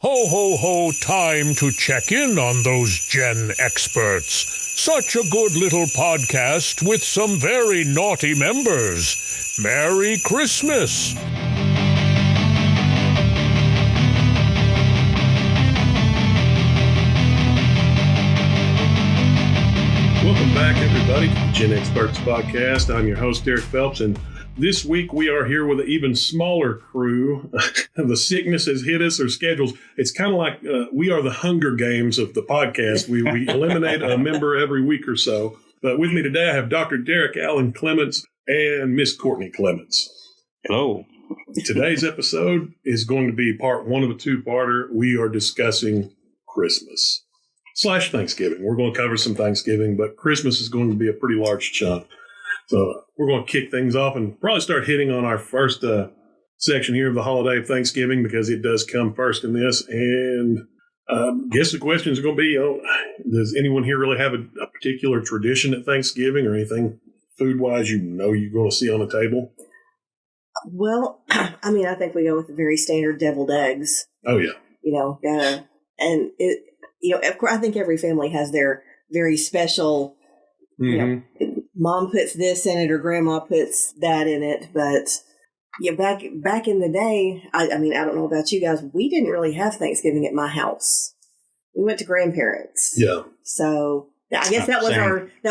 Ho, ho, ho, time to check in on those GenXperts. Such a good little podcast with some very naughty members. Merry Christmas! Welcome back, everybody, to the GenXperts podcast. I'm your host, Derek Phelps, and this week we are here with an even smaller crew. The sickness has hit us, or schedules. It's kind of like we are the Hunger Games of the podcast. We eliminate a member every week or so. But with me today, I have Dr. Derek Allen Clements and Miss Courtney Clements. Hello. Today's episode is going to be part one of a two-parter. We are discussing Christmas / Thanksgiving. We're going to cover some Thanksgiving, but Christmas is going to be a pretty large chunk. So we're going to kick things off and probably start hitting on our first section here of the holiday of Thanksgiving, because it does come first in this. And I guess the questions are going to be, does anyone here really have a particular tradition at Thanksgiving or anything food-wise you're going to see on the table? Well, I mean, I think we go with the very standard deviled eggs. Oh, yeah. And of course, I think every family has their very special, mom puts this in it or grandma puts that in it. But yeah, back in the day, I don't know about you guys, we didn't really have Thanksgiving at my house. We went to grandparents. Yeah. So I guess that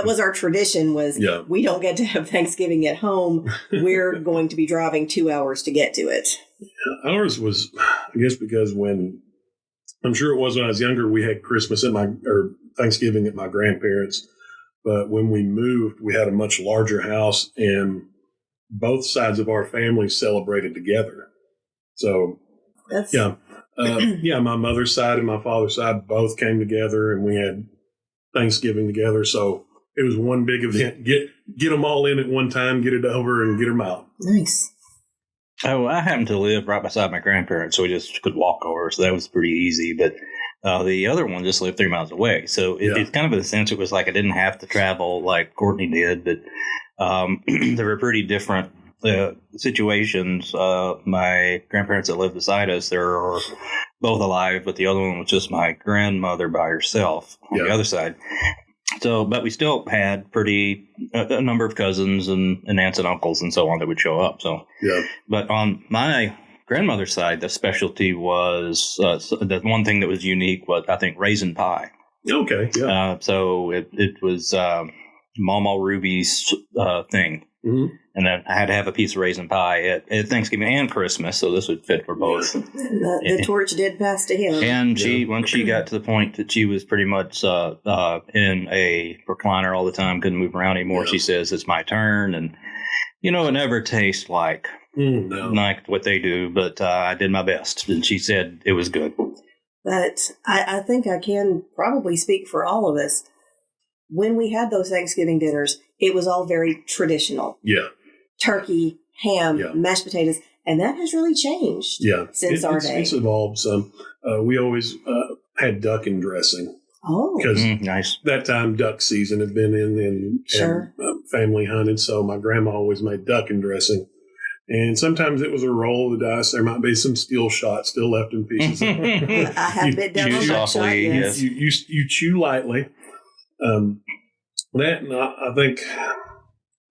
was our tradition was we don't get to have Thanksgiving at home. We're going to be driving 2 hours to get to it. Yeah, ours was, I guess, because I'm sure it was when I was younger, we had Thanksgiving at my grandparents'. But when we moved, we had a much larger house, and both sides of our family celebrated together. So, my mother's side and my father's side both came together, and we had Thanksgiving together. So it was one big event. Get them all in at one time, get it over, and get them out. Nice. Oh, I happen to live right beside my grandparents, so we just could walk over. So that was pretty easy. But the other one just lived 3 miles away. So it's kind of in a sense, it was like I didn't have to travel like Courtney did. But there were pretty different situations. My grandparents that lived beside us, they are both alive, but the other one was just my grandmother by herself on the other side. So, but we still had a number of cousins and aunts and uncles and so on that would show up. So, but on my grandmother's side, the specialty was the one thing that was unique was, I think, raisin pie. Okay. Yeah. So it was Mama Ruby's thing. Mm-hmm. And then I had to have a piece of raisin pie at Thanksgiving and Christmas, so this would fit for both. The torch did pass to him. And when she got to the point that she was pretty much in a recliner all the time, couldn't move around anymore, she says, "It's my turn." And, it never tastes like what they do, but I did my best. And she said it was good. But I think I can probably speak for all of us. When we had those Thanksgiving dinners, it was all very traditional. Yeah. Turkey, ham, mashed potatoes. And that has really changed since our day. It's evolved some. We always had duck and dressing. Oh. Because nice. That time duck season had been in and family hunted. So my grandma always made duck and dressing. And sometimes it was a roll of the dice. There might be some steel shot still left in pieces. I have bit down on that shot, yes. You chew lightly. I think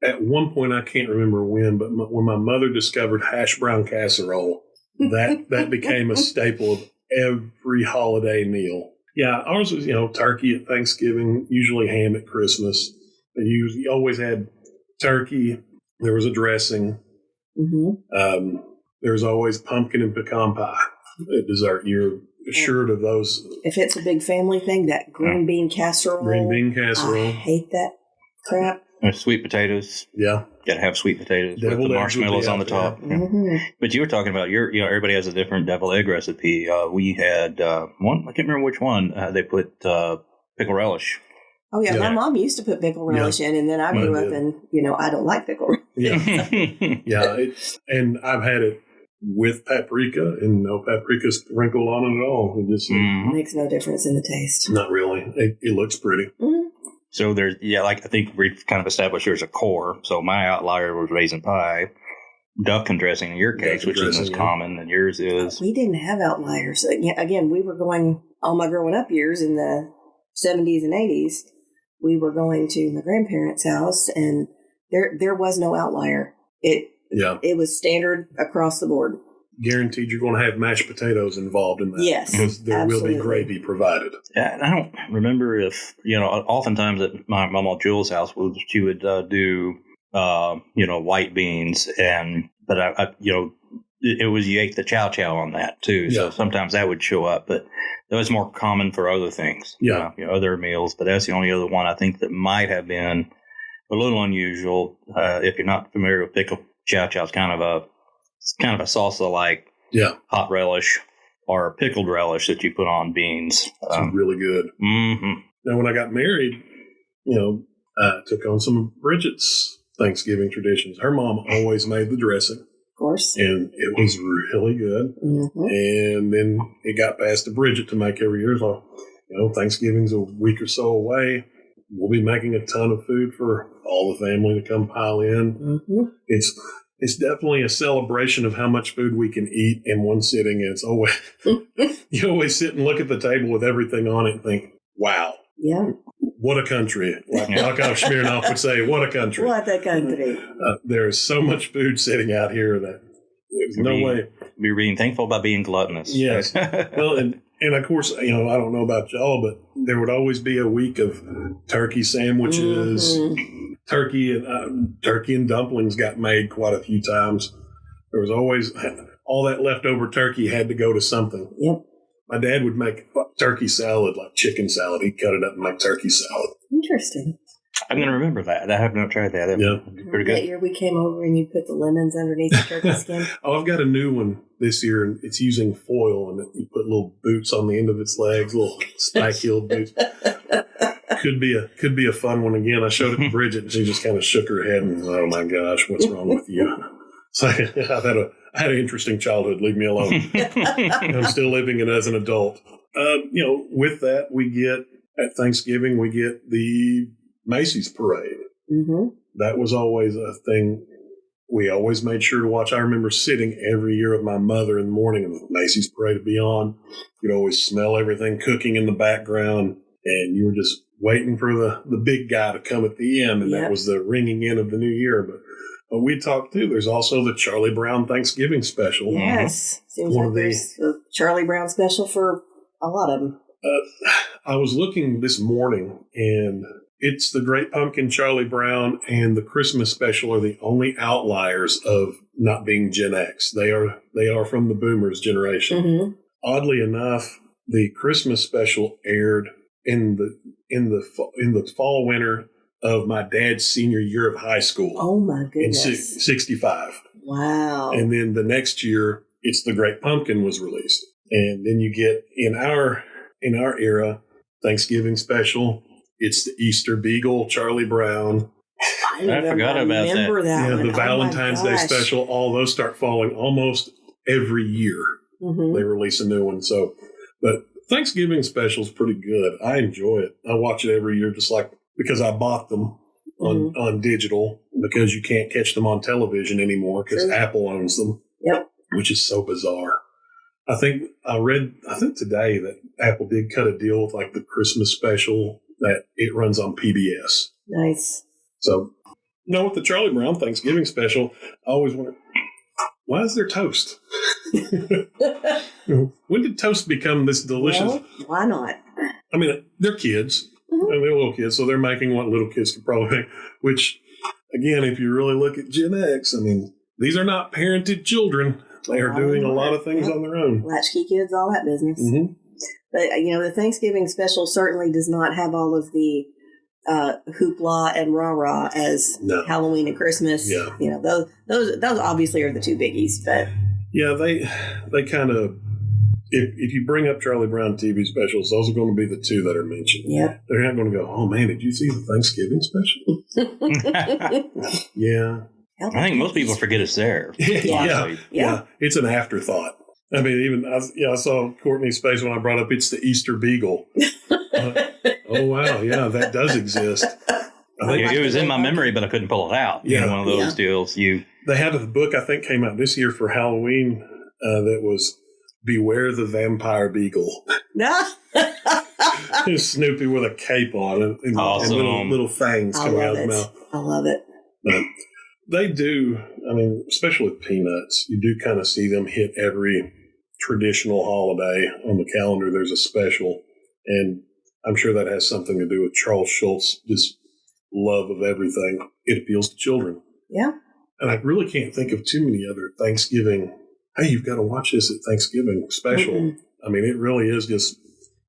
at one point, I can't remember when, but when my mother discovered hash brown casserole, that became a staple of every holiday meal. Yeah, ours was, turkey at Thanksgiving, usually ham at Christmas. You always had turkey. There was a dressing. Mm-hmm. There was always pumpkin and pecan pie at dessert. You're assured of those. If it's a big family thing, that green bean casserole. I hate that crap. Sweet potatoes. Yeah. Got to have sweet potatoes with the marshmallows on the top. Yeah. Mm-hmm. But you were talking about everybody has a different deviled egg recipe. We had one, I can't remember which one. They put pickle relish. Oh, yeah. My mom used to put pickle relish in, and then I grew up and, I don't like pickle relish. And I've had it with paprika, and no paprika sprinkled on it at all. It just makes no difference in the taste. Not really. It looks pretty. Mm-hmm. So there's, I think we've kind of established there's a core. So my outlier was raisin pie. duck dressing in your case, which isn't as common than yours is. We didn't have outliers. Again, we were going, all my growing up years in the 70s and 80s, we were going to my grandparents' house, and there was no outlier. It was standard across the board. Guaranteed you're going to have mashed potatoes involved in that. Yes, because there will be gravy provided. Yeah, and I don't remember if, oftentimes at my mom Jewel's house, she would do, white beans, but I it was, you ate the chow on that too. So sometimes that would show up, but that was more common for other things. Other meals. But that's the only other one I think that might have been a little unusual. If you're not familiar with pickled chow, it's kind of a salsa like hot relish or pickled relish that you put on beans. It's really good. Mm-hmm. Now, when I got married, I took on some of Bridget's Thanksgiving traditions. Her mom always made the dressing. Of course. And it was really good. Mm-hmm. And then it got passed to Bridget to make every year. So, Thanksgiving's a week or so away. We'll be making a ton of food for all the family to come pile in. Mm-hmm. It's definitely a celebration of how much food we can eat in one sitting. And it's always, you always sit and look at the table with everything on it and think, wow. Yeah. What a country. Like Yakov Smirnoff would say, what a country. What a country. There is so much food sitting out here that there's no way. We're being thankful by being gluttonous. Yes. Well, and of course, I don't know about y'all, but there would always be a week of turkey sandwiches. Mm-hmm. Turkey and dumplings got made quite a few times. There was always all that leftover turkey had to go to something. Yep. My dad would make turkey salad, like chicken salad. He'd cut it up and make turkey salad. Interesting. I'm going to remember that. I have not tried that. That'd be pretty good. That year we came over and you put the lemons underneath the turkey skin. Oh, I've got a new one this year, and it's using foil, and you put little boots on the end of its legs, little spike-heeled boots. Could be a fun one again. I showed it to Bridget, and she just kind of shook her head and, oh my gosh, what's wrong with you? So I had an interesting childhood. Leave me alone. I'm still living it as an adult. With that, at Thanksgiving, we get the Macy's parade. Mm-hmm. That was always a thing we always made sure to watch. I remember sitting every year with my mother in the morning and the Macy's parade would be on. You'd always smell everything cooking in the background, and you were just waiting for the big guy to come at the end, and that was the ringing in of the new year. But we talked too. There's also the Charlie Brown Thanksgiving special. Yes, seems like there's a Charlie Brown special for a lot of them. I was looking this morning, and it's the Great Pumpkin, Charlie Brown, and the Christmas special are the only outliers of not being Gen X. They are from the Boomers generation. Mm-hmm. Oddly enough, the Christmas special aired in the fall winter of my dad's senior year of high school. Oh my goodness! In 65. Wow! And then the next year, it's the Great Pumpkin was released, and then you get in our era Thanksgiving special. It's the Easter Beagle, Charlie Brown. I forgot about that. Yeah, the Valentine's Day special. All those start falling almost every year. Mm-hmm. They release a new one. So, but Thanksgiving special is pretty good. I enjoy it. I watch it every year, just like because I bought them on digital because you can't catch them on television anymore because Apple owns them. Yep, which is so bizarre. I think today that Apple did cut a deal with like the Christmas special that it runs on PBS. Nice. So, with the Charlie Brown Thanksgiving special, I always wonder, why is there toast? When did toast become this delicious? Well, why not? I mean, they're kids. Mm-hmm. They're little kids, so they're making what little kids could probably make, which, again, if you really look at Gen X, I mean, these are not parented children. They are doing a lot of things on their own. Latchkey kids, all that business. Mm-hmm. But, the Thanksgiving special certainly does not have all of the hoopla and rah-rah as Halloween and Christmas. Yeah. Those obviously are the two biggies. But yeah, they kind of, if you bring up Charlie Brown TV specials, those are going to be the two that are mentioned. Yeah. They're not going to go, oh, man, did you see the Thanksgiving special? Yeah. I think most people forget it's there. Yeah. It's an afterthought. I mean, I saw Courtney's face when I brought up it's the Easter Beagle. Oh, wow. Yeah, that does exist. It was in my memory, but I couldn't pull it out. Yeah. One of those deals. They had a book, I think, came out this year for Halloween that was Beware the Vampire Beagle. No. Snoopy with a cape on and Awesome. little fangs coming out of his mouth. I love it. But they do, I mean, especially with Peanuts, you do kind of see them hit every traditional holiday on the calendar. There's a special, and I'm sure that has something to do with Charles Schultz's love of everything. It appeals to children. Yeah. And I really can't think of too many other Thanksgiving, hey, you've got to watch this at Thanksgiving special. Mm-hmm. I mean, it really is just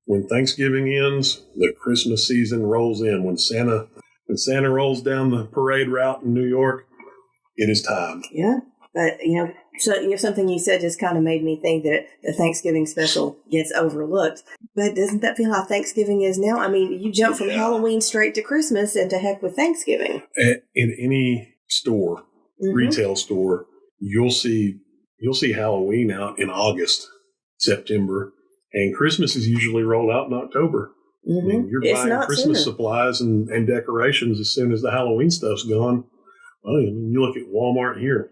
when Thanksgiving ends, the Christmas season rolls in. When Santa rolls down the parade route in New York, it is time. Yeah. But, something you said just kind of made me think that the Thanksgiving special gets overlooked. But doesn't that feel how Thanksgiving is now? I mean, you jump from Halloween straight to Christmas, and to heck with Thanksgiving. In any store, retail store, you'll see Halloween out in August, September, and Christmas is usually rolled out in October. Mm-hmm. I mean, you're buying Christmas supplies and decorations as soon as the Halloween stuff's gone. Well, you look at Walmart here.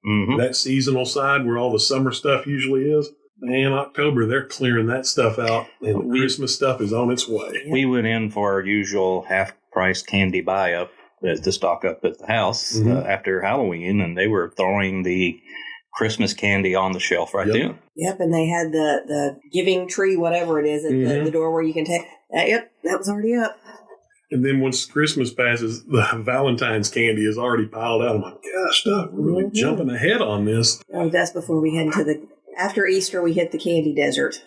Mm-hmm. That seasonal side where all the summer stuff usually is, man, October, they're clearing that stuff out, and the Christmas stuff is on its way. We went in for our usual half-price candy buy-up to stock up at the house after Halloween, and they were throwing the Christmas candy on the shelf right then. Yep, and they had the giving tree, whatever it is, at the door where you can take. Yep, that was already up. And then once Christmas passes, the Valentine's candy is already piled out. I'm like, gosh, we're really jumping ahead on this. Oh, that's before we head after Easter, we hit the candy desert.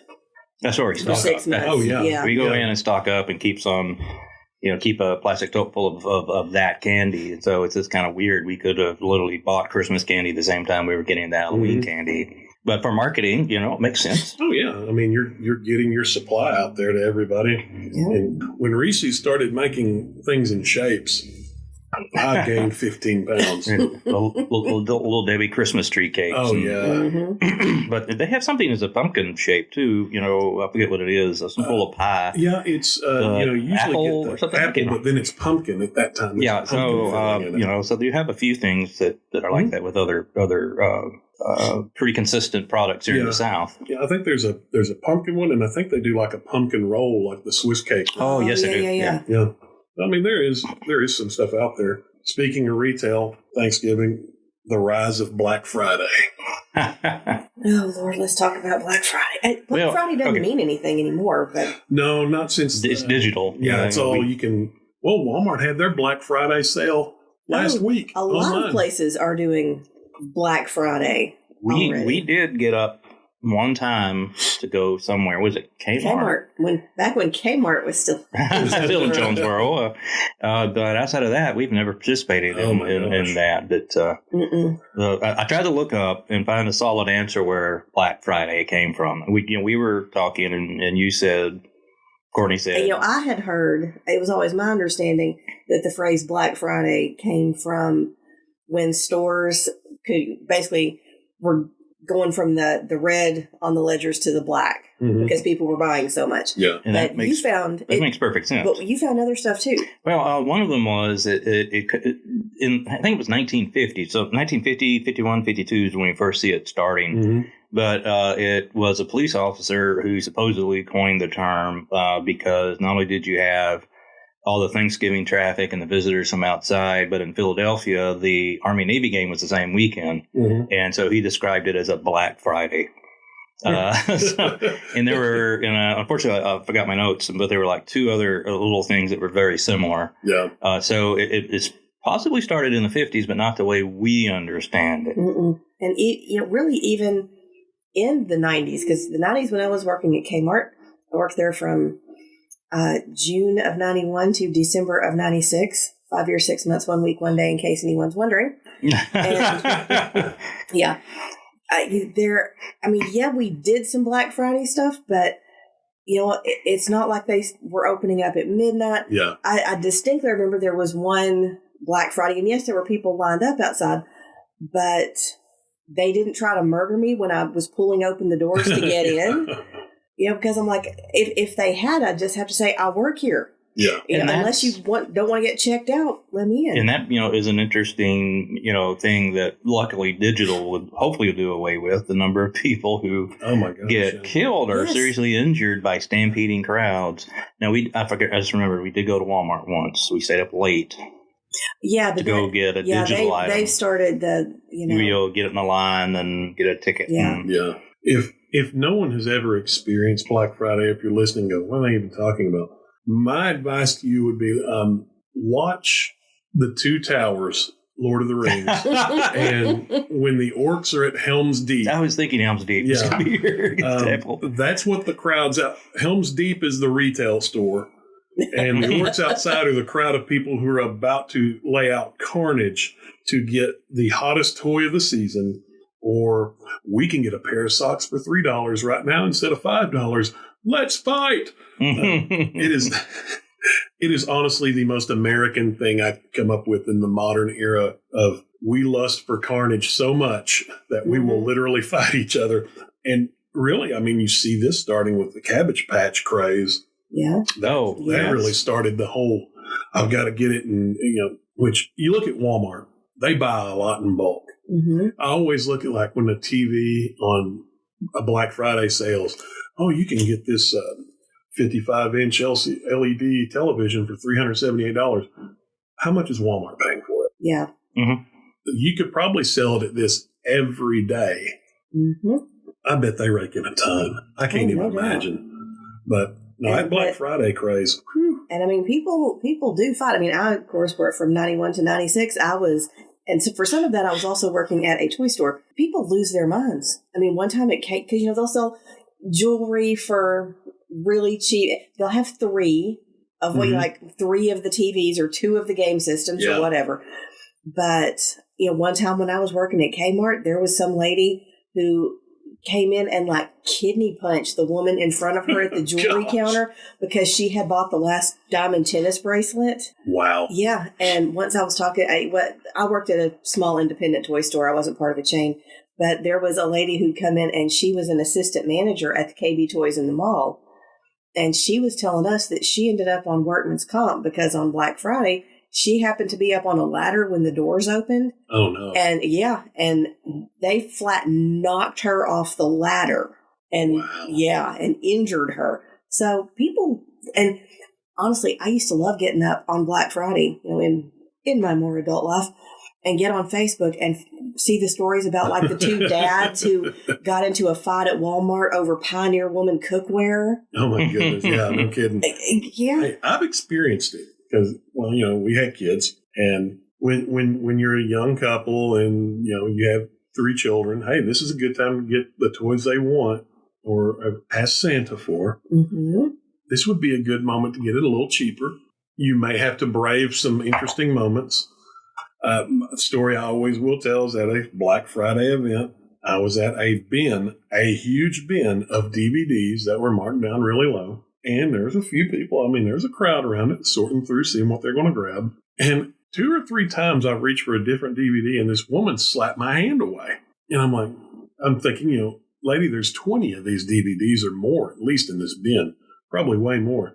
That's where we stock up. 6 months. Oh, yeah. We go in and stock up and keep a plastic tote full of that candy. And so it's just kind of weird. We could have literally bought Christmas candy the same time we were getting the Halloween candy. But for marketing, it makes sense. Oh, yeah. I mean, you're getting your supply out there to everybody. Yeah. And when Reese's started making things in shapes, I gained 15 pounds. little Debbie Christmas tree cakes. Oh, yeah. But they have something as a pumpkin shape, too. I forget what it is. It's full of pie. Yeah, it's, you usually apple get the apple, but then it's pumpkin at that time. Yeah, so, so you have a few things that are like that with other pretty consistent products here in the South. Yeah, I think there's a pumpkin one, and I think they do like a pumpkin roll, like the Swiss cake. Oh, yes, they do. Yeah. I mean, there is some stuff out there. Speaking of retail, Thanksgiving, the rise of Black Friday. Oh, Lord, let's talk about Black Friday. Black Friday doesn't mean anything anymore. But no, not since... It's digital. Yeah, it's all you can... Well, Walmart had their Black Friday sale last week. A lot of places are doing Black Friday already. We did get up one time to go somewhere. Was it Kmart? Back when Kmart was still in Jonesboro. But outside of that, we've never participated in that. But I tried to look up and find a solid answer where Black Friday came from. We were talking, and you said, Courtney said, I had heard, it was always my understanding that the phrase Black Friday came from when stores were going from the red on the ledgers to the black because people were buying so much. Yeah. And that makes perfect sense. But you found other stuff too. Well, one of them was I think it was 1950. So 1950, 51, 52 is when we first see it starting. Mm-hmm. But it was a police officer who supposedly coined the term because not only did you have all the Thanksgiving traffic and the visitors from outside, but in Philadelphia, the Army-Navy game was the same weekend. Mm-hmm. And so he described it as a Black Friday. And there were, unfortunately, I forgot my notes, but there were like two other little things that were very similar. Yeah. So it's possibly started in the 50s, but not the way we understand it. Mm-mm. And really even in the 90s, because the 90s when I was working at Kmart, I worked there from June of 91 to December of 96, 5 years, 6 months, 1 week, 1 day, in case anyone's wondering. And, yeah. We did some Black Friday stuff, but, it's not like they were opening up at midnight. Yeah. I distinctly remember there was one Black Friday, and yes, there were people lined up outside, but they didn't try to murder me when I was pulling open the doors to get in. Because I'm like, if they had, I'd just have to say, I work here. Yeah. Unless you don't want to get checked out, let me in. And that, is an interesting, thing that luckily digital would hopefully do away with. The number of people who get killed or seriously injured by stampeding crowds. Now, I just remember we did go to Walmart once. We stayed up late. Yeah, to go get a digital item. They've started You'll get it in the line and get a ticket. Yeah. Yeah. If no one has ever experienced Black Friday, if you're listening, go, what are they even talking about? My advice to you would be watch The Two Towers, Lord of the Rings. And when the orcs are at Helm's Deep. I was thinking Helm's Deep is going to be your example. That's what the crowd's out. Helm's Deep is the retail store. And the orcs outside are the crowd of people who are about to lay out carnage to get the hottest toy of the season. Or we can get a pair of socks for $3 right now instead of $5. Let's fight. It is honestly the most American thing I could come up with in the modern era of we lust for carnage so much that we will literally fight each other. And really, you see this starting with the Cabbage Patch craze. Yeah. That really started the whole, I've got to get it. And, which you look at Walmart, they buy a lot in bulk. Mm-hmm. I always look at like when the TV on a Black Friday sales, you can get this 55-inch LED television for $378. How much is Walmart paying for it? Yeah. Mm-hmm. You could probably sell it at this every day. Mm-hmm. I bet they rake in a ton. I can't even imagine. But that Black Friday craze. Whew. And people do fight. I, of course, worked from 91 to 96. And so for some of that, I was also working at a toy store. People lose their minds. One time at Kate, because, they'll sell jewelry for really cheap. They'll have 3 of what you like, 3 of the TVs or 2 of the game systems or whatever. But, one time when I was working at Kmart, there was some lady who came in and kidney punched the woman in front of her at the jewelry counter because she had bought the last diamond tennis bracelet. Wow. Yeah. And once I was talking, I worked at a small independent toy store. I wasn't part of a chain, but there was a lady who'd come in and she was an assistant manager at the KB Toys in the mall. And she was telling us that she ended up on workman's comp because on Black Friday, she happened to be up on a ladder when the doors opened. Oh, no. And and they flat knocked her off the ladder and and injured her. So people, and honestly, I used to love getting up on Black Friday, in my more adult life and get on Facebook and see the stories about the 2 dads who got into a fight at Walmart over Pioneer Woman cookware. Oh my goodness. Yeah, no kidding. Yeah. Hey, I've experienced it. Because, we had kids, and when you're a young couple and, you have 3 children, hey, this is a good time to get the toys they want or ask Santa for. Mm-hmm. This would be a good moment to get it a little cheaper. You may have to brave some interesting moments. A story I always will tell is at a Black Friday event, I was at a huge bin of DVDs that were marked down really low. And there's a few people, there's a crowd around it sorting through, seeing what they're going to grab. And 2 or 3 times I've reached for a different DVD and this woman slapped my hand away. And I'm thinking, lady, there's 20 of these DVDs or more, at least in this bin, probably way more.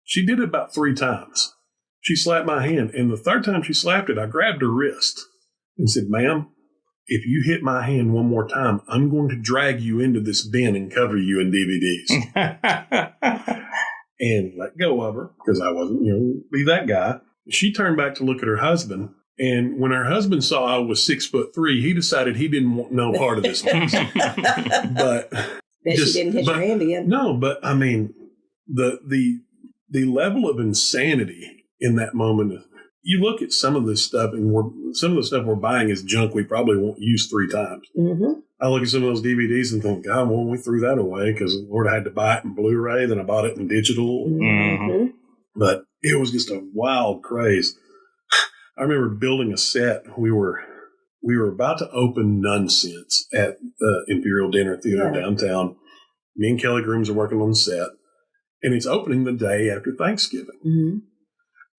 She did it about 3 times. She slapped my hand. And the 3rd time she slapped it, I grabbed her wrist and said, ma'am, if you hit my hand one more time, I'm going to drag you into this bin and cover you in DVDs. And let go of her because I wasn't, be that guy. She turned back to look at her husband. And when her husband saw I was 6'3", he decided he didn't want no part of this mess. But she didn't hit your hand again. No, but the level of insanity in that moment. You look at some of this stuff, and some of the stuff we're buying is junk we probably won't use 3 times. Mm-hmm. I look at some of those DVDs and think, God, well, we threw that away because Lord, I had to buy it in Blu-ray, then I bought it in digital. Mm-hmm. But it was just a wild craze. I remember building a set. We were about to open Nonsense at the Imperial Dinner Theater downtown. Me and Kelly Grooms are working on the set, and it's opening the day after Thanksgiving. Mm-hmm.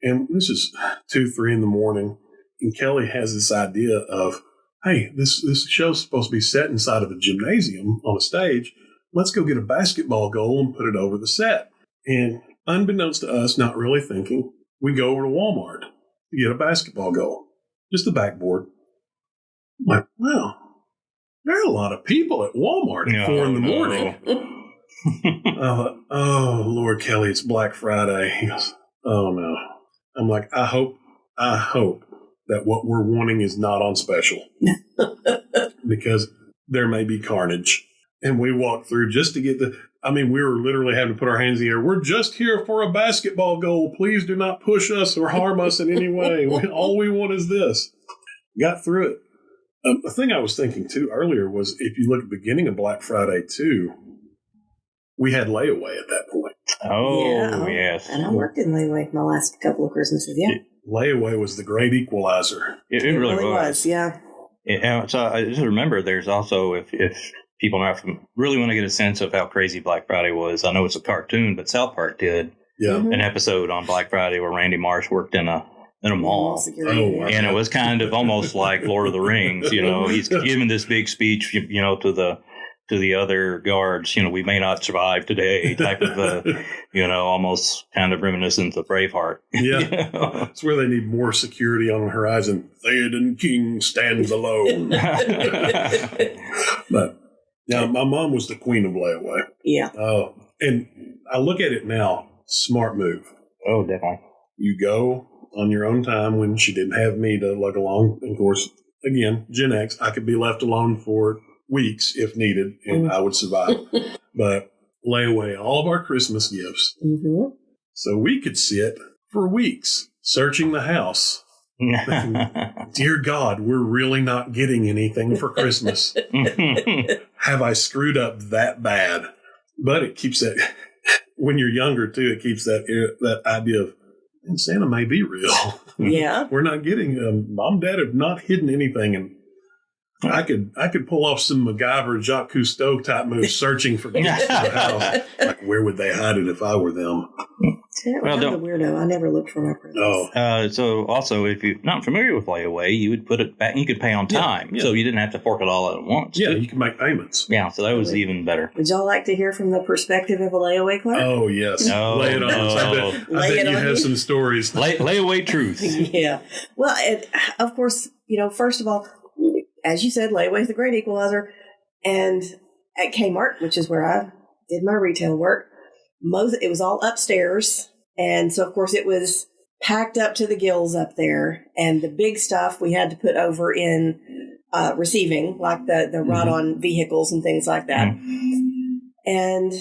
And this is 2, 3 in the morning, and Kelly has this idea of, hey, this show's supposed to be set inside of a gymnasium on a stage. Let's go get a basketball goal and put it over the set. And unbeknownst to us, not really thinking, we go over to Walmart to get a basketball goal, just a backboard. I'm like, wow, there are a lot of people at Walmart at 4 in the morning. Oh, Lord Kelly, it's Black Friday. He goes, oh no. I'm like, I hope that what we're wanting is not on special because there may be carnage. And we walked through just to get we were literally having to put our hands in the air. We're just here for a basketball goal. Please do not push us or harm us in any way. All we want is this. Got through it. The thing I was thinking too earlier was if you look at the beginning of Black Friday too, we had layaway at that point. Oh, yes. And I worked in layaway my last couple of Christmases, Layaway was the great equalizer. It really was. Yeah. So I just remember there's also, if people really want to get a sense of how crazy Black Friday was, I know it's a cartoon, but South Park did an episode on Black Friday where Randy Marsh worked in a mall. And it was kind of almost like Lord of the Rings. He's giving this big speech, to the other guards, we may not survive today, type of, almost kind of reminiscent of Braveheart. Yeah. It's where they need more security on the horizon. Theoden King stands alone. But now my mom was the queen of layaway. Yeah. Oh, and I look at it now, smart move. Oh, definitely. You go on your own time when she didn't have me to lug along. Of course, again, Gen X, I could be left alone for weeks if needed, and I would survive. But layaway all of our Christmas gifts. Mm-hmm. So we could sit for weeks searching the house. Thinking, dear God, we're really not getting anything for Christmas. Have I screwed up that bad? But it keeps that, when you're younger too, it keeps that idea of, Santa may be real. Yeah. We're not getting, Mom and Dad have not hidden anything, and I could pull off some MacGyver, Jacques Cousteau type moves searching for gifts for the house. Like, where would they hide it if I were them? I'm the weirdo. I never looked for my presents. Oh. So also, if you're not familiar with layaway, you would put it back. You could pay on time, so you didn't have to fork it all at once. Yeah, you can make payments. Yeah, so that was even better. Would y'all like to hear from the perspective of a layaway clerk? Oh yes, lay it on us. I bet you have some stories. Layaway truth. Yeah. Well, of course, first of all, as you said, layaway is the great equalizer. And at Kmart, which is where I did my retail work, it was all upstairs. And so, of course, it was packed up to the gills up there. And the big stuff we had to put over in receiving, like the ride-on vehicles and things like that. And,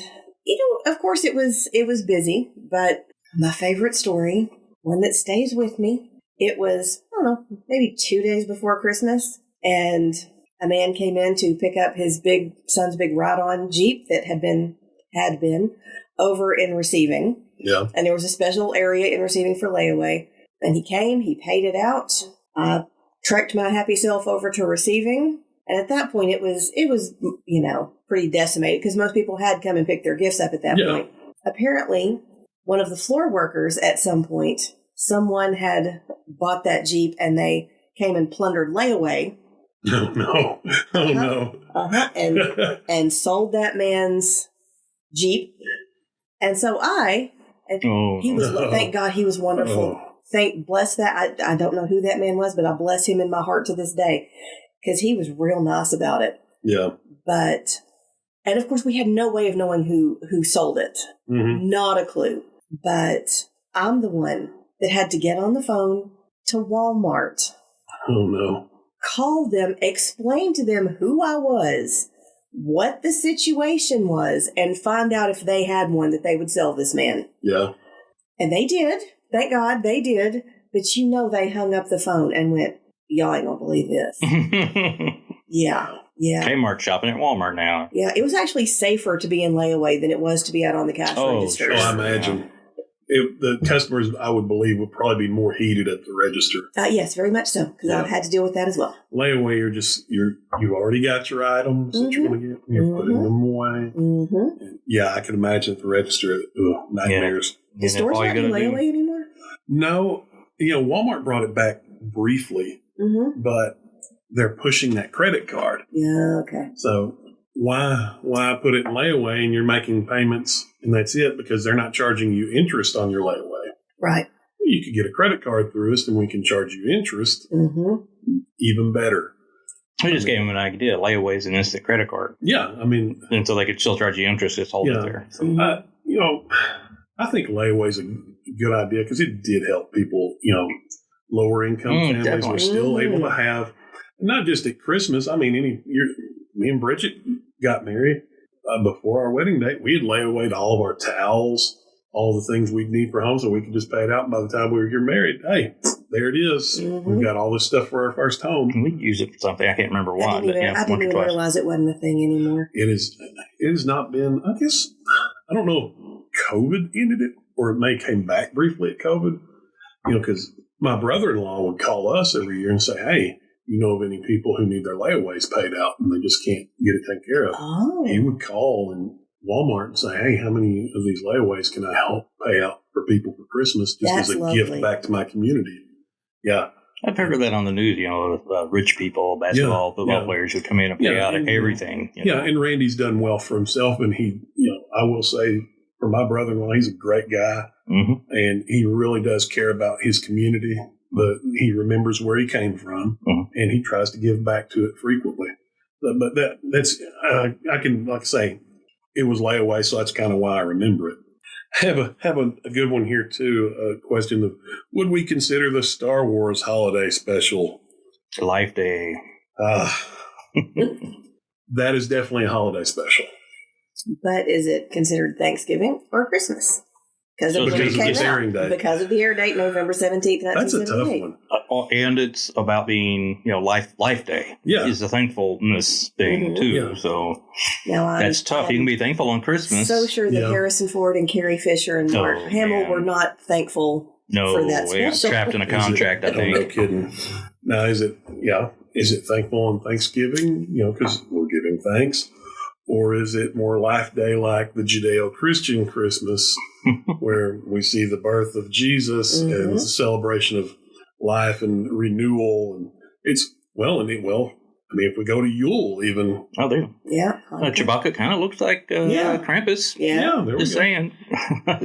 of course, it was busy. But my favorite story, one that stays with me, it was, I don't know, maybe 2 days before Christmas. And a man came in to pick up his son's big ride-on Jeep that had been over in receiving. Yeah. And there was a special area in receiving for layaway. And he came, he paid it out. I trekked my happy self over to receiving. And at that point, it was pretty decimated because most people had come and picked their gifts up at that point. Apparently, one of the floor workers at some point, someone had bought that Jeep and they came and plundered layaway. Oh, no. Oh, no. And sold that man's Jeep. And so he was, thank God he was wonderful. Bless that. I don't know who that man was, but I bless him in my heart to this day because he was real nice about it. Yeah. And of course we had no way of knowing who sold it. Mm-hmm. Not a clue. But I'm the one that had to get on the phone to Walmart. Oh, no. Call them, explain to them who I was, what the situation was, and find out if they had one that they would sell this man. Yeah. And they did. Thank God they did. But they hung up the phone and went, y'all ain't gonna believe this. Yeah. Kmart shopping at Walmart now. Yeah, it was actually safer to be in layaway than it was to be out on the cash register. Sure. I imagine. The customers, I would believe, would probably be more heated at the register. Yes, very much so, because I've had to deal with that as well. Layaway, you've already got your items that you want to get, and you're putting them away. Mm-hmm. Yeah, I can imagine at the register, nightmares. Does stores not do layaway anymore? No, Walmart brought it back briefly, but they're pushing that credit card. Yeah, okay. So why put it in layaway and you're making payments and that's it, because they're not charging you interest on your layaway. Right. You could get a credit card through us, and we can charge you interest. Even better. We just gave them an idea. Layaway is an instant credit card. Yeah, I mean, and so they could still charge you interest. Just hold it there. So. You know, I think layaway is a good idea because it did help people. You know, lower income families definitely. were still able to have, not just at Christmas. I mean, me and Bridget got married before our wedding date. We had layawayed all of our towels, all the things we'd need for home, so we could just pay it out. And by the time we were getting married, hey, there it is. We've got all this stuff for our first home. We use it for something. I can't remember what. I didn't even realize it wasn't a thing anymore. It has not been, I guess, I don't know if COVID ended it or it may came back briefly at COVID, you know, because my brother-in-law would call us every year and say, hey, you know of any people who need their layaways paid out and they just can't get it taken care of? Oh. He would call in Walmart and say, hey, how many of these layaways can I help pay out for people for Christmas just That's as a lovely. gift back to my community? Yeah. I've heard of that on the news, you know, rich people, basketball, football players who come in and pay out everything. You know. And Randy's done well for himself. And he, you know, I will say for my brother-in-law, he's a great guy. And he really does care about his community, but he remembers where he came from and he tries to give back to it frequently. But that's, I can, like I say, it was layaway, so that's kind of why I remember it. Have a good one here too. A question of, would we consider the Star Wars holiday special Life Day? That is definitely a holiday special. But is it considered Thanksgiving or Christmas? Because of the airing date. Because of the air date, November 17th, 1978. That's a tough one. And it's about being, you know, Life Day. Yeah. Is a thankfulness thing, too. Yeah. So now, that's tough. You can be thankful on Christmas. So sure that Harrison Ford and Carrie Fisher and Mark Hamill were not thankful for that special. Trapped in a contract, I think. No kidding. Now, is it thankful on Thanksgiving, you know, because we're giving thanks? Or is it more Life Day like the Judeo-Christian Christmas, where we see the birth of Jesus and it's a celebration of life and renewal? And it's, I mean, if we go to Yule even. Oh, there. Yeah. Chewbacca kind of looks like Krampus. Yeah. There we Just go. saying.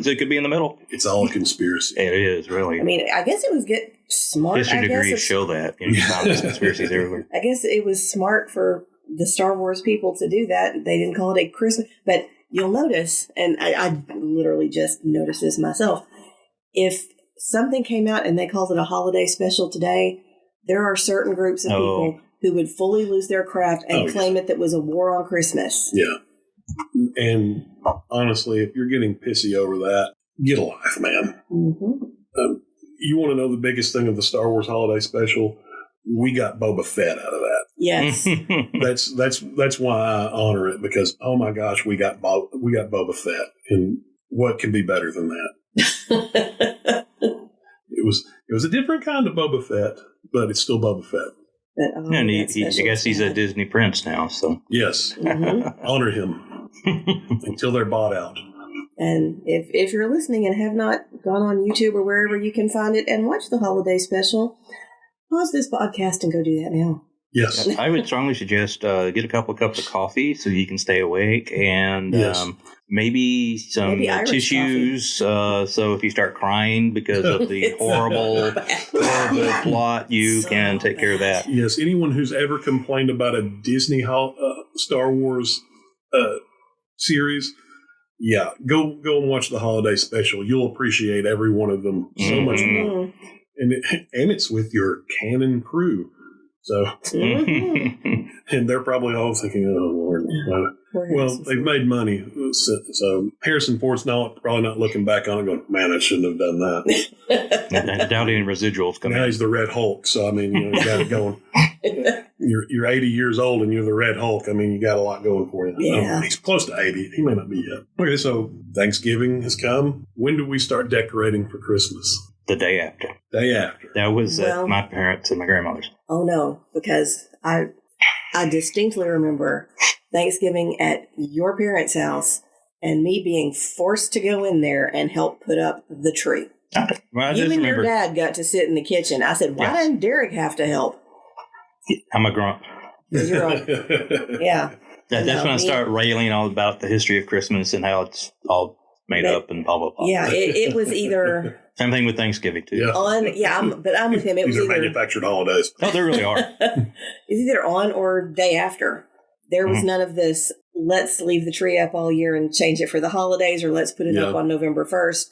So it could be in the middle. It's all a conspiracy. It is, really. I mean, I guess it was smart. History degrees show that. You know, you find these conspiracies everywhere. I guess it was smart for the Star Wars people to do that. They didn't call it a Christmas. But you'll notice, and I literally just noticed this myself, if something came out and they called it a holiday special today, there are certain groups of people who would fully lose their crap and claim it that was a war on Christmas. Yeah. And honestly, if you're getting pissy over that, get a life, man. You want to know the biggest thing of the Star Wars holiday special? We got Boba Fett out of that. Yes. That's why I honor it, because oh my gosh, we got Boba Fett, and what can be better than that? It was a different kind of Boba Fett, but it's still Boba Fett. And I guess he's a Disney prince now, so. Yes. Honor him until they're bought out. And if you're listening and have not gone on YouTube or wherever you can find it and watch the holiday special, pause this podcast and go do that now. Yes. I would strongly suggest get a couple of cups of coffee so you can stay awake, and maybe some tissues. So if you start crying because of the horrible plot, you can take care of that. Yes. Anyone who's ever complained about a Disney Star Wars series, go and watch the holiday special. You'll appreciate every one of them so much more. And it's with your canon crew. So, and they're probably all thinking, oh, Lord. Well, they've made money. So Harrison Ford's probably not looking back on it going, man, I shouldn't have done that. I doubt any residuals come Now in. he's the Red Hulk. So, I mean, you got it going. You're 80 years old and you're the Red Hulk. I mean, you got a lot going for you. Yeah. He's close to 80. He may not be yet. Okay, so Thanksgiving has come. When do we start decorating for Christmas? The day after. Day after. That was my parents and my grandmother's. Oh, no, because I distinctly remember Thanksgiving at your parents' house and me being forced to go in there and help put up the tree. Okay. Well, You and your dad got to sit in the kitchen. I said, why didn't Derek have to help? I'm a grunt. You're on. Yeah. That's when I start railing all about the history of Christmas and how it's all made up and blah, blah, blah. Yeah, it was either... Same thing with Thanksgiving, too. Yeah. I'm with him. It These was are manufactured holidays. Oh, they really are. It's either on or day after. There was none of this, let's leave the tree up all year and change it for the holidays, or let's put it up on November 1st.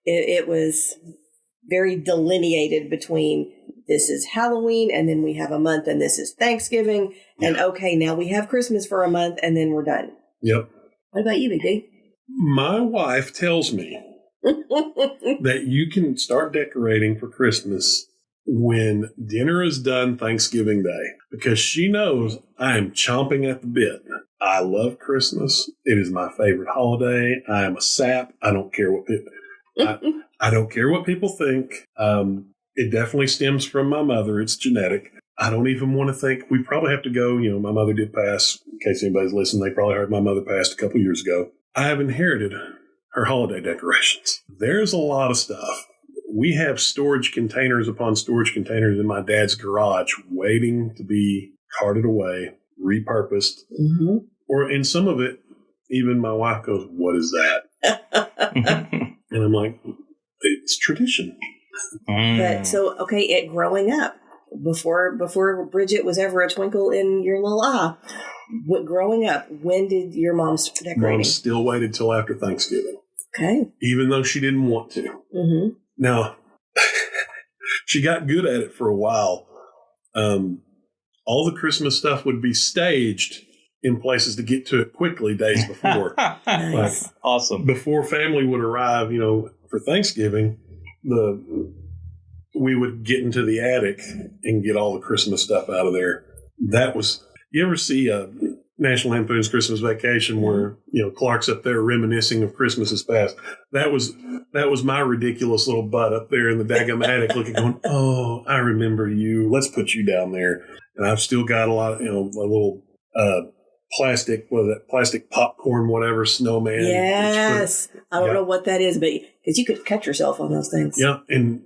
It was very delineated between this is Halloween, and then we have a month, and this is Thanksgiving, and okay, now we have Christmas for a month, and then we're done. Yep. What about you, Big D? My wife tells me that you can start decorating for Christmas when dinner is done Thanksgiving Day, because she knows I am chomping at the bit. I love Christmas. It is my favorite holiday. I am a sap. I don't care what I don't care what people think. It definitely stems from my mother. It's genetic. I don't even want to think. We probably have to go. My mother did pass. In case anybody's listening, they probably heard my mother passed a couple years ago. I have inherited her holiday decorations. There's a lot of stuff. We have storage containers upon storage containers in my dad's garage waiting to be carted away, repurposed. Mm-hmm. Or in some of it, even my wife goes, "What is that?" And I'm like, it's tradition. But so, okay, growing up, before Bridget was ever a twinkle in your little eye, growing up, when did your mom start decorating? Mom still waited till after Thanksgiving. Okay. Even though she didn't want to. Mm-hmm. Now, she got good at it for a while. All the Christmas stuff would be staged in places to get to it quickly days before. Nice. Like, awesome. Before family would arrive, for Thanksgiving, we would get into the attic and get all the Christmas stuff out of there. That was, you ever see National Lampoon's Christmas Vacation where, Clark's up there reminiscing of Christmases past? That was my ridiculous little butt up there in the daggum attic looking, going, "Oh, I remember you. Let's put you down there." And I've still got a lot of, a little plastic popcorn, whatever, snowman. Yes. I don't know what that is, but because you could cut yourself on those things. Yeah. And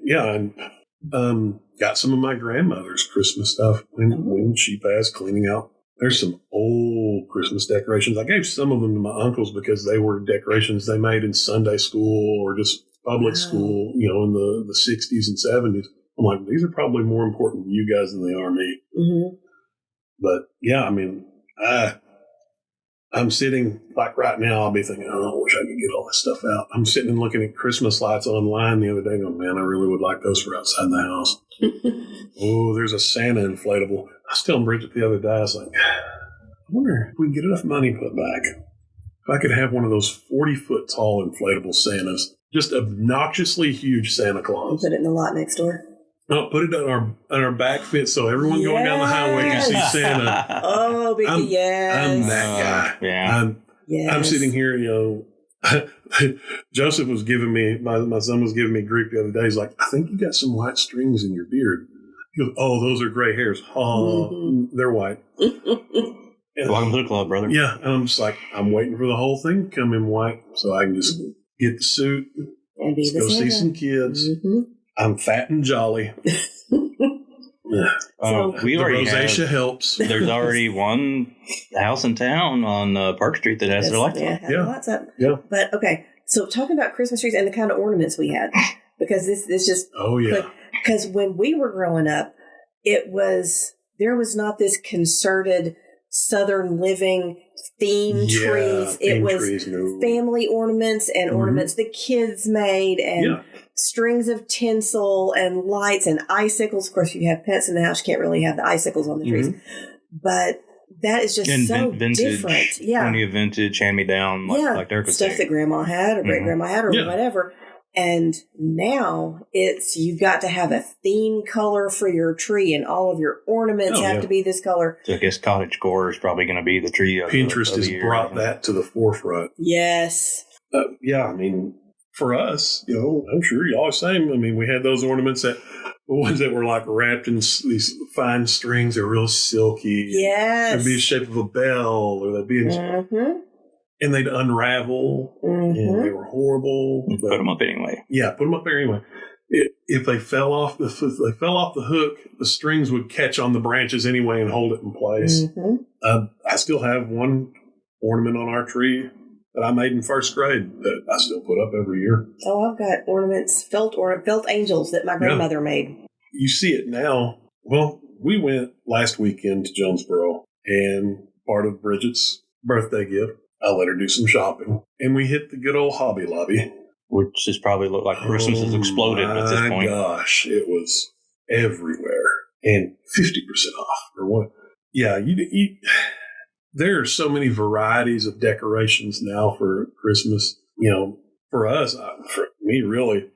got some of my grandmother's Christmas stuff when she passed, cleaning out. There's some old Christmas decorations. I gave some of them to my uncles because they were decorations they made in Sunday school or just public school, in the 60s and 70s. I'm like, these are probably more important to you guys than they are me. Mm-hmm. But yeah, I'm sitting, like right now, I'll be thinking, "Oh, I wish I could get all this stuff out." I'm sitting and looking at Christmas lights online the other day going, "Man, I really would like those for outside the house." Oh, there's a Santa inflatable. I was telling Bridget the other day, I was like, I wonder if we can get enough money put back. If I could have one of those 40-foot tall inflatable Santas, just obnoxiously huge Santa Claus. Put it in the lot next door. No, put it on our back fence so everyone going down the highway can see Santa. Oh, big yes. I'm that guy. Yeah. I'm sitting here, Joseph was giving me, my son was giving me grief the other day. He's like, "I think you got some white strings in your beard." He goes, "Oh, those are gray hairs." They're white. Welcome to the club, brother. Yeah. And I'm just like, I'm waiting for the whole thing to come in white so I can just get the suit and be go see some kids. Mm-hmm. I'm fat and jolly. We already rosacea helps. There's already one house in town on Park Street that has their lights up. Lights up. Yeah. But okay, so talking about Christmas trees and the kind of ornaments we had, because this just because when we were growing up, there was not this concerted Southern living theme trees. It was family ornaments and ornaments the kids made and strings of tinsel and lights and icicles. Of course, if you have pets in the house, you can't really have the icicles on the trees. But that is just vintage, different. Yeah. Plenty of vintage hand-me-down, like Dirk was stuff saying. that grandma had or great-grandma had or whatever. And now you've got to have a theme color for your tree, and all of your ornaments have to be this color. So I guess cottagecore is probably going to be the tree of Pinterest of has the year, brought that to the forefront. Yes. For us, I'm sure y'all are the same. We had those ornaments the ones that were like wrapped in these fine strings. They're real silky. Yes. They'd be the shape of a bell, or they'd be in... And they'd unravel, and they were horrible. Put them up anyway. Yeah, put them up there anyway. If they fell off the hook, the strings would catch on the branches anyway and hold it in place. I still have one ornament on our tree that I made in first grade that I still put up every year. Oh, I've got ornaments, felt angels that my grandmother made. You see it now. Well, we went last weekend to Jonesboro, and part of Bridget's birthday gift, I let her do some shopping, and we hit the good old Hobby Lobby. Which has probably looked like Christmas has exploded at this point. Oh, my gosh. It was everywhere. And 50% off. Or what? Yeah, there are so many varieties of decorations now for Christmas. For us, for me, really,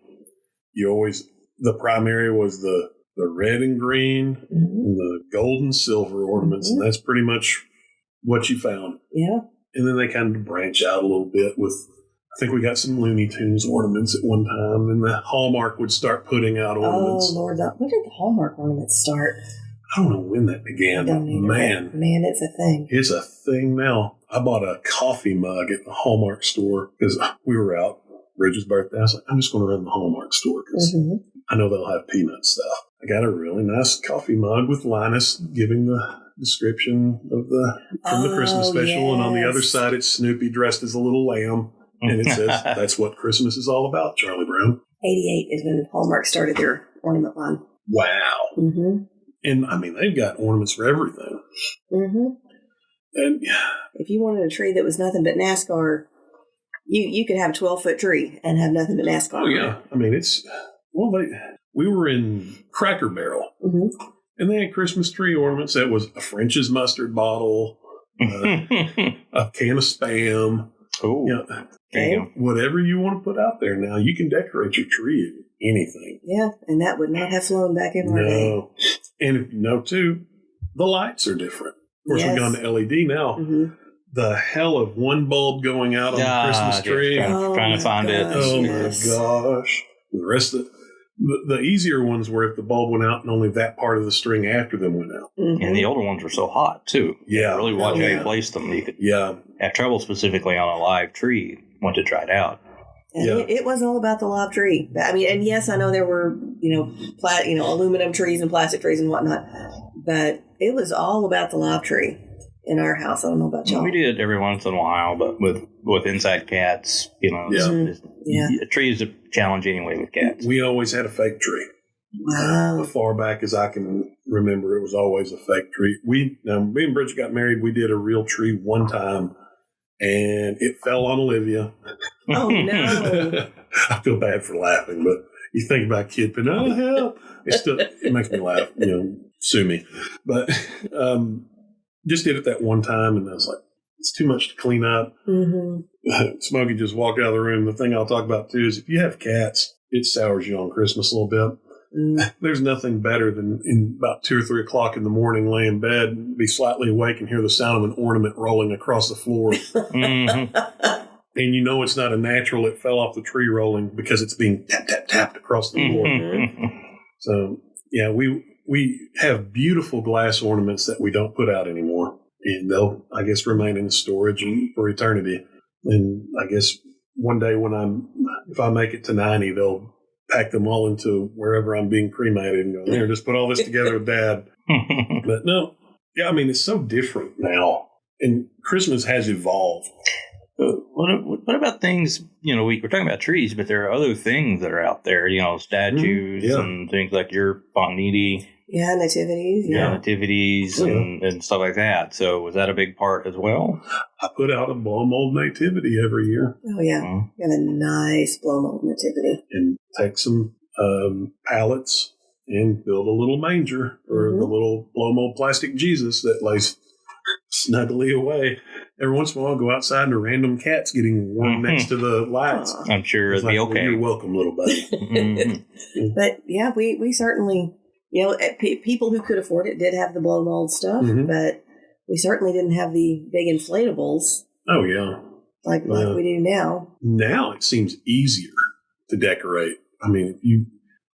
the primary was the red and green and the gold and silver ornaments, and that's pretty much what you found. Yeah. And then they kind of branch out a little bit with, I think we got some Looney Tunes ornaments at one time, and the Hallmark would start putting out ornaments. Oh, Lord. When did the Hallmark ornaments start? I don't know when that began. Man, it's a thing. It's a thing now. I bought a coffee mug at the Hallmark store because we were out. Bridget's birthday. I was like, I'm just going to run the Hallmark store because I know they'll have peanut stuff. I got a really nice coffee mug with Linus giving the description of from the Christmas special, and on the other side it's Snoopy dressed as a little lamb. And it says, that's what Christmas is all about, Charlie Brown. 88 is when Hallmark started their ornament line. Wow. Mm-hmm. And, I mean, they've got ornaments for everything. Mm-hmm. And if you wanted a tree that was nothing but NASCAR, you could have a 12-foot tree and have nothing but NASCAR. Oh, yeah. I mean, we were in Cracker Barrel, and they had Christmas tree ornaments. That was a French's mustard bottle, a can of Spam. Oh, there you go. Whatever you want to put out there now, you can decorate your tree in anything. Yeah, and that would not have flown back in our day. No. And if you know, too, the lights are different. Of course, we've gone to LED now. Mm-hmm. The hell of one bulb going out on the Christmas tree. Trying to find it. Oh, my gosh. The rest of the easier ones were if the bulb went out and only that part of the string after them went out. Mm-hmm. And the older ones were so hot, too. Yeah. Really watch how you place them. You could have trouble specifically on a live tree once it dried out. And it was all about the live tree. I mean, and yes, I know there were, aluminum trees and plastic trees and whatnot, but it was all about the live tree in our house. I don't know about y'all. We did every once in a while, but with inside cats, trees are challenging anyway with cats. We always had a fake tree. Wow. As far back as I can remember, it was always a fake tree. Me and Bridget got married. We did a real tree one time, and it fell on Olivia. Oh, no. I feel bad for laughing, but you think about kid, but no, help. It makes me laugh, sue me. But just did it that one time, and I was like, it's too much to clean up. Mm-hmm. Smokey just walked out of the room. The thing I'll talk about, too, is if you have cats, it sours you on Christmas a little bit. There's nothing better than in about 2 or 3 o'clock in the morning, lay in bed, and be slightly awake and hear the sound of an ornament rolling across the floor. Mm-hmm. And you know it's not a natural. It fell off the tree rolling because it's being tapped across the floor. Mm-hmm. So, yeah, we have beautiful glass ornaments that we don't put out anymore. And they'll, I guess, remain in storage for eternity. And I guess one day if I make it to 90, they'll pack them all into wherever I'm being cremated and go, here, just put all this together with Dad. But no, I mean, it's so different now. And Christmas has evolved. What about things, we're talking about trees, but there are other things that are out there, statues and things like your Fontaniti. Yeah, nativities. Yeah, nativities and stuff like that. So was that a big part as well? I put out a blow mold nativity every year. Oh, yeah. Mm-hmm. We have a nice blow mold nativity. And take some pallets and build a little manger or the little blow mold plastic Jesus that lays snugly away. Every once in a while, I'll go outside and a random cat's getting warm next to the lights. I'm sure it'll be okay. Well, you're welcome, little buddy. But yeah, we certainly, people who could afford it did have the blow mold stuff, but we certainly didn't have the big inflatables. Oh, yeah. Like we do now. Now it seems easier to decorate. I mean,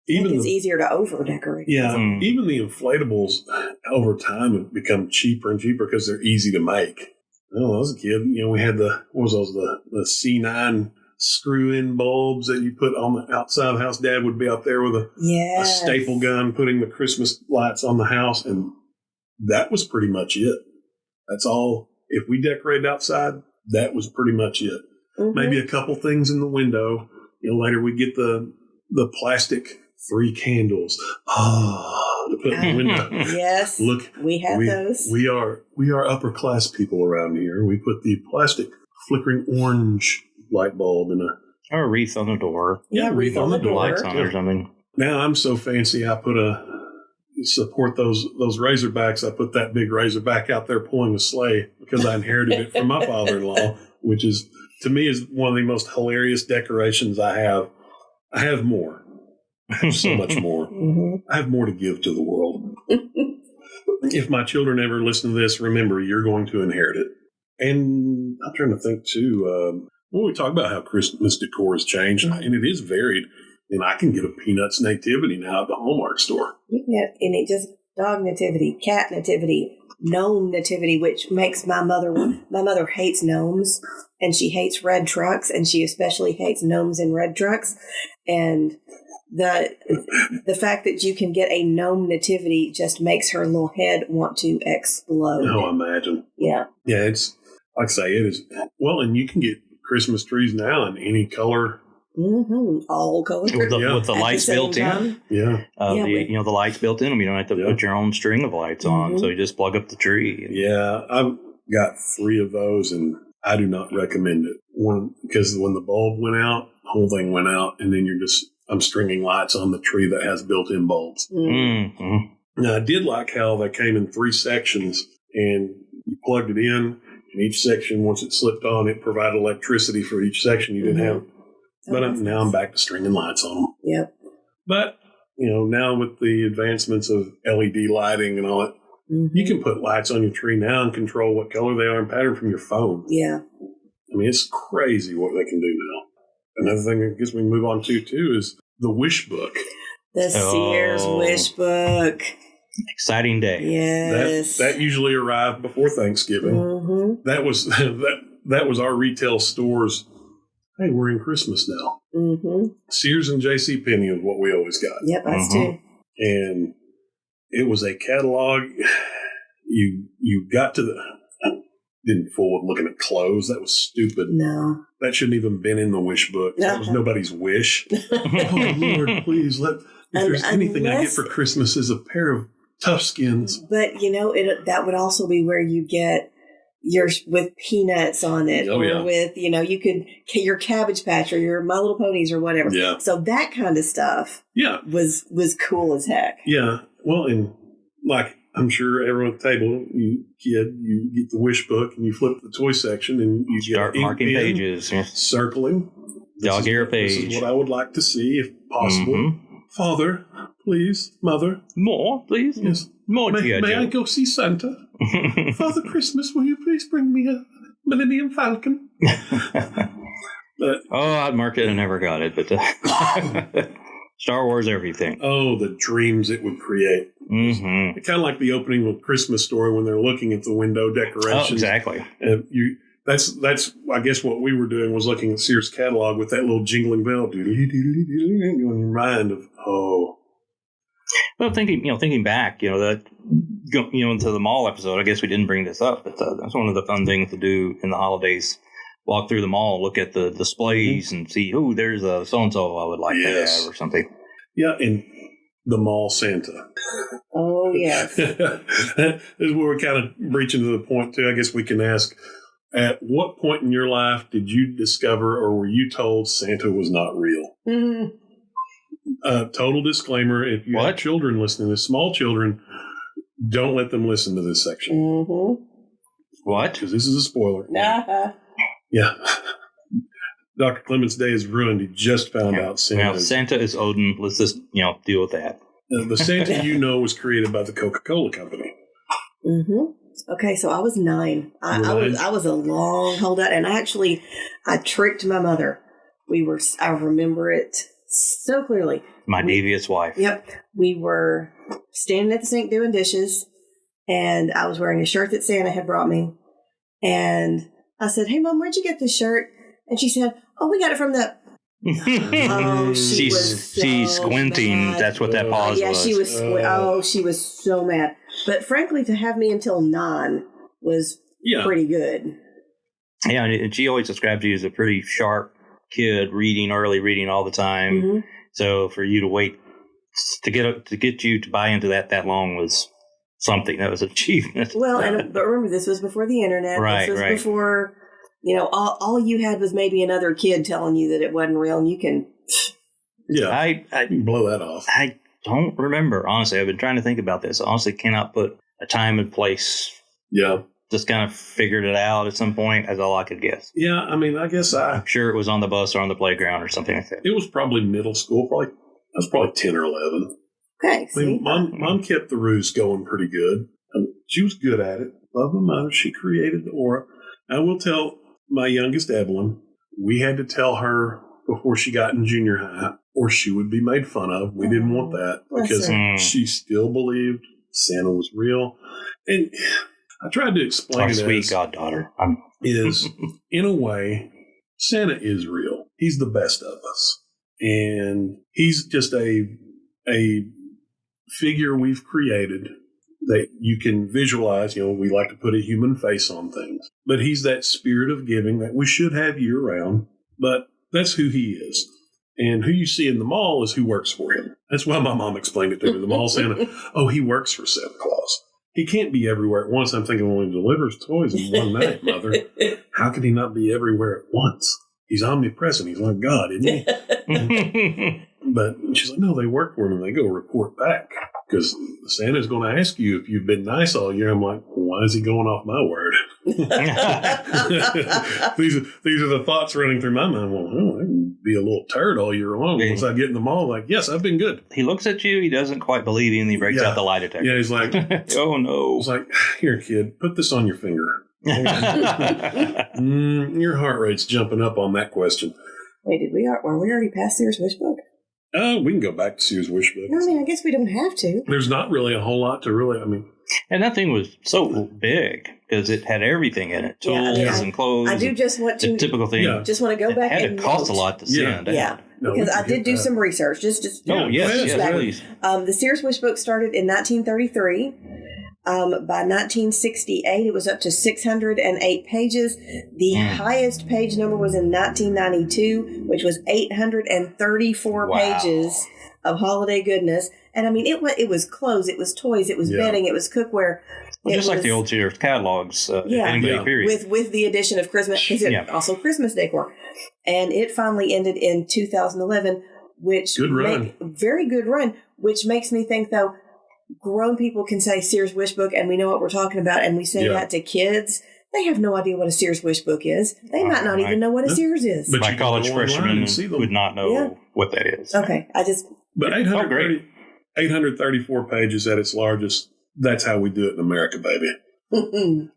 it's easier to over-decorate. Yeah, even the inflatables over time have become cheaper and cheaper because they're easy to make. Oh, when I was a kid, we had the C9 screw-in bulbs that you put on the outside of the house. Dad would be out there with a staple gun putting the Christmas lights on the house, and that was pretty much it. That's all. If we decorated outside, that was pretty much it. maybe a couple things in the window. Later we get the plastic 3 candles. To put in the window. Yes. Look, we have those. We are upper class people around here. We put the plastic flickering orange light bulb in or a wreath on the door. Yeah, wreath on the door. Lights on or something. Now I'm so fancy. I put support those Razorbacks. I put that big Razorback out there pulling a sleigh because I inherited it from my father-in-law, which is to me is one of the most hilarious decorations I have. I have more. I have so much more. I have more to give to the world. If my children ever listen to this, remember, you're going to inherit it. And I'm trying to think, too, when we talk about how Christmas decor has changed, and it is varied, and I can get a Peanuts nativity now at the Hallmark store. Yeah, and it just dog nativity, cat nativity, gnome nativity, which makes my mother hates gnomes, and she hates red trucks, and she especially hates gnomes in red trucks. And the fact that you can get a gnome nativity just makes her little head want to explode. Oh, imagine. Yeah. Yeah, it's, like I say, it is. Well, and you can get Christmas trees now in any color. All colors. With the lights built time. in. Yeah. The lights built in them. You don't have to put your own string of lights on. So you just plug up the tree. Yeah, I've got 3 of those, and I do not recommend it. One, because when the bulb went out, the whole thing went out, and then I'm stringing lights on the tree that has built-in bulbs. Now, I did like how they came in 3 sections, and you plugged it in, and each section, once it slipped on, it provided electricity for each section. You didn't have, but now I'm back to stringing lights on them. Yep. But, now with the advancements of LED lighting and all that, you can put lights on your tree now and control what color they are and pattern from your phone. Yeah. I mean, it's crazy what they can do now. Another thing I guess we can move on to, too, is the Wishbook. The Sears Wishbook. Exciting day. Yes. That usually arrived before Thanksgiving. That was that was our retail stores. Hey, we're in Christmas now. Sears and JCPenney is what we always got. Yep, us too. And it was a catalog. You got to didn't fool with looking at clothes. That was stupid. No. That shouldn't even been in the wish book. That was nobody's wish. Oh, Lord, please if there's anything I get for Christmas is a pair of tough skins. But, that would also be where you get yours with peanuts on it. With, you could, your Cabbage Patch or your My Little Ponies or whatever. Yeah. So that kind of stuff was cool as heck. Yeah. Well, and like, I'm sure everyone at the table, you get the wish book and you flip the toy section and you start marking pages, circling. Dog ear page. This is what I would like to see, if possible. Father, please. Mother, more, please. Yes, more. May I go see Santa? Father Christmas, will you please bring me a Millennium Falcon? I'd marked it and never got it, but. Star Wars everything. Oh, the dreams it would create. It's kind of like the opening of a Christmas Story when they're looking at the window decorations. Oh, exactly. That's I guess what we were doing was looking at Sears catalog with that little jingling bell on your mind of Well, thinking back, that into the mall episode. I guess we didn't bring this up, but that's one of the fun things to do in the holidays. Walk through the mall, look at the displays, and see, there's a so-and-so I would like to have or something. Yeah, and the mall Santa. Oh, yes. This is where we're kind of reaching to the point, too. I guess we can ask, at what point in your life did you discover or were you told Santa was not real? Total disclaimer, if you have children listening to this, small children, don't let them listen to this section. What? Because this is a spoiler. Yeah. Dr. Clement's day is ruined. He just found out Santa is Odin. Let's just, deal with that. The Santa was created by the Coca-Cola Company. Okay, so I was 9. I was a long holdout, and I tricked my mother. I remember it so clearly. My devious wife. Yep. We were standing at the sink doing dishes, and I was wearing a shirt that Santa had brought me, and I said, "Hey, Mom, where'd you get this shirt?" And she said, "Oh, we got it from the..." She's squinting. Mad. That's what that pause was. Yeah, she was. She was so mad. But frankly, to have me until 9 was pretty good. Yeah, and she always described you as a pretty sharp kid, early reading all the time. Mm-hmm. So for you to wait to get you to buy into that long was something. That was an achievement. Well, but remember, this was before the internet. Right, this was right. before, all you had was maybe another kid telling you that it wasn't real, and you can. Yeah, I blow that off. I don't remember, honestly. I've been trying to think about this. I honestly cannot put a time and place. Yeah. Just kind of figured it out at some point. That's all I could guess. Yeah, I mean, I guess I'm sure it was on the bus or on the playground or something like that. it was probably middle school. I was probably 10 or 11. Okay, I mean, mom kept the ruse going pretty good. She was good at it. Love my mother. She created the aura. I will tell my youngest, Evelyn, we had to tell her before she got in junior high or she would be made fun of. We didn't want that because she still believed Santa was real. And I tried to explain Our it sweet as goddaughter. is, in a way, Santa is real. He's the best of us. And he's just a figure we've created that you can visualize. We like to put a human face on things. But he's that spirit of giving that we should have year-round. But that's who he is. And who you see in the mall is who works for him. That's why my mom explained it to me. The mall Santa, he works for Santa Claus. He can't be everywhere at once. I'm thinking, well, he delivers toys in one night, Mother. How can he not be everywhere at once? He's omnipresent. He's like God, isn't he? But she's like, no, they work for him and they go report back because Santa's going to ask you if you've been nice all year. I'm like, well, why is he going off my word? These are the thoughts running through my mind. Well, I can be a little turd all year long. Once I get in the mall, like, yes, I've been good. He looks at you. He doesn't quite believe you, and he breaks out the lie detector. Yeah, he's like, oh no. He's like, here, kid, put this on your finger. Your heart rate's jumping up on that question. Wait, were we already past Sears Wishbook? We can go back to Sears Wishbook. No, I mean, I guess we don't have to. There's not really a whole lot to really, And that thing was so big because it had everything in it. Tools and clothes. I do just want to. The typical thing. Yeah. Just want to go back and it cost a lot to send. Yeah. No, because I did do some research. Yes, please. The Sears Wishbook started in 1933. By 1968, it was up to 608 pages. The highest page number was in 1992, which was 834 pages of holiday goodness. And I mean, it was clothes, it was toys, it was bedding, it was cookware. Well, just like the old Sears catalogs, period. With the addition of Christmas, because also Christmas decor. And it finally ended in 2011, which very good run, which makes me think though, grown people can say Sears Wishbook and we know what we're talking about, and we say that to kids. They have no idea what a Sears Wishbook is. They might not even know what a Sears is. But my college freshmen would not know what that is. Okay, But 834 pages at its largest. That's how we do it in America, baby.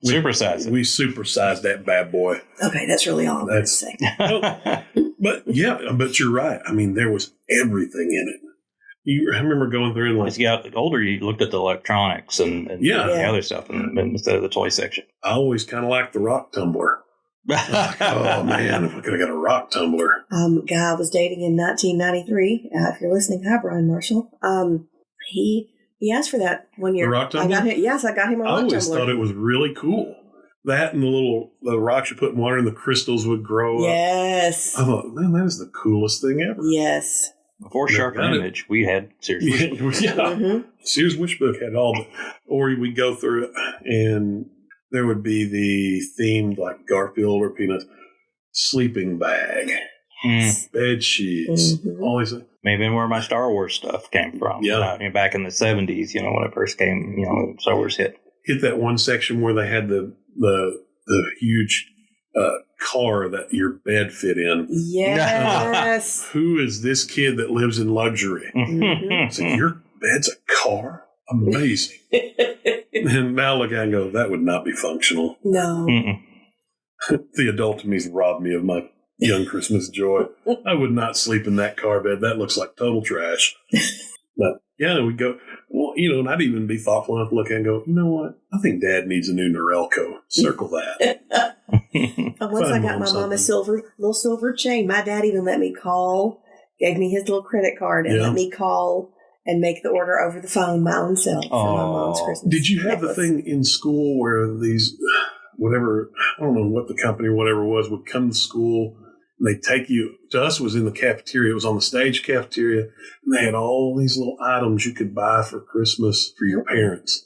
Supersize it. We supersize that bad boy. Okay, that's really all I'm going to say. But you're right. I mean, there was everything in it. I remember going through and as you got older, you looked at the electronics and the other stuff instead of the toy section. I always kind of liked the rock tumbler. Oh, man, if I could have got a rock tumbler. Guy I was dating in 1993, if you're listening, hi, Brian Marshall. He asked for that one year. The rock tumbler? I got him a rock tumbler. I always thought it was really cool. That and the rocks you put in water and the crystals would grow up. Yes. I thought, man, that is the coolest thing ever. Yes. Before Shark Image, we had Sears Wishbook. Sears Wishbook had all the, or we'd go through it and there would be the themed, like Garfield or Peanuts, sleeping bag, bed sheets, all these things. Maybe where my Star Wars stuff came from. Yeah. Back in the 70s, when it first came, Star Wars hit. Hit that one section where they had the huge car that your bed fit in. Yes. Who is this kid that lives in luxury? So your bed's a car? Amazing. And now look at it and go, that would not be functional. No. The adult in me's robbed me of my young Christmas joy. I would not sleep in that car bed. That looks like total trash. But we'd go, and I'd even be thoughtful enough to look at it and go, you know what? I think Dad needs a new Norelco. Circle that. Once I got my mom a little silver chain, my dad even let me call, gave me his little credit card and let me call and make the order over the phone my own self for my mom's Christmas. Did you have the thing in school where whatever, I don't know what the company or whatever it was, would come to school and they'd take you, to us it was in the cafeteria, it was on the stage cafeteria, and they had all these little items you could buy for Christmas for your parents.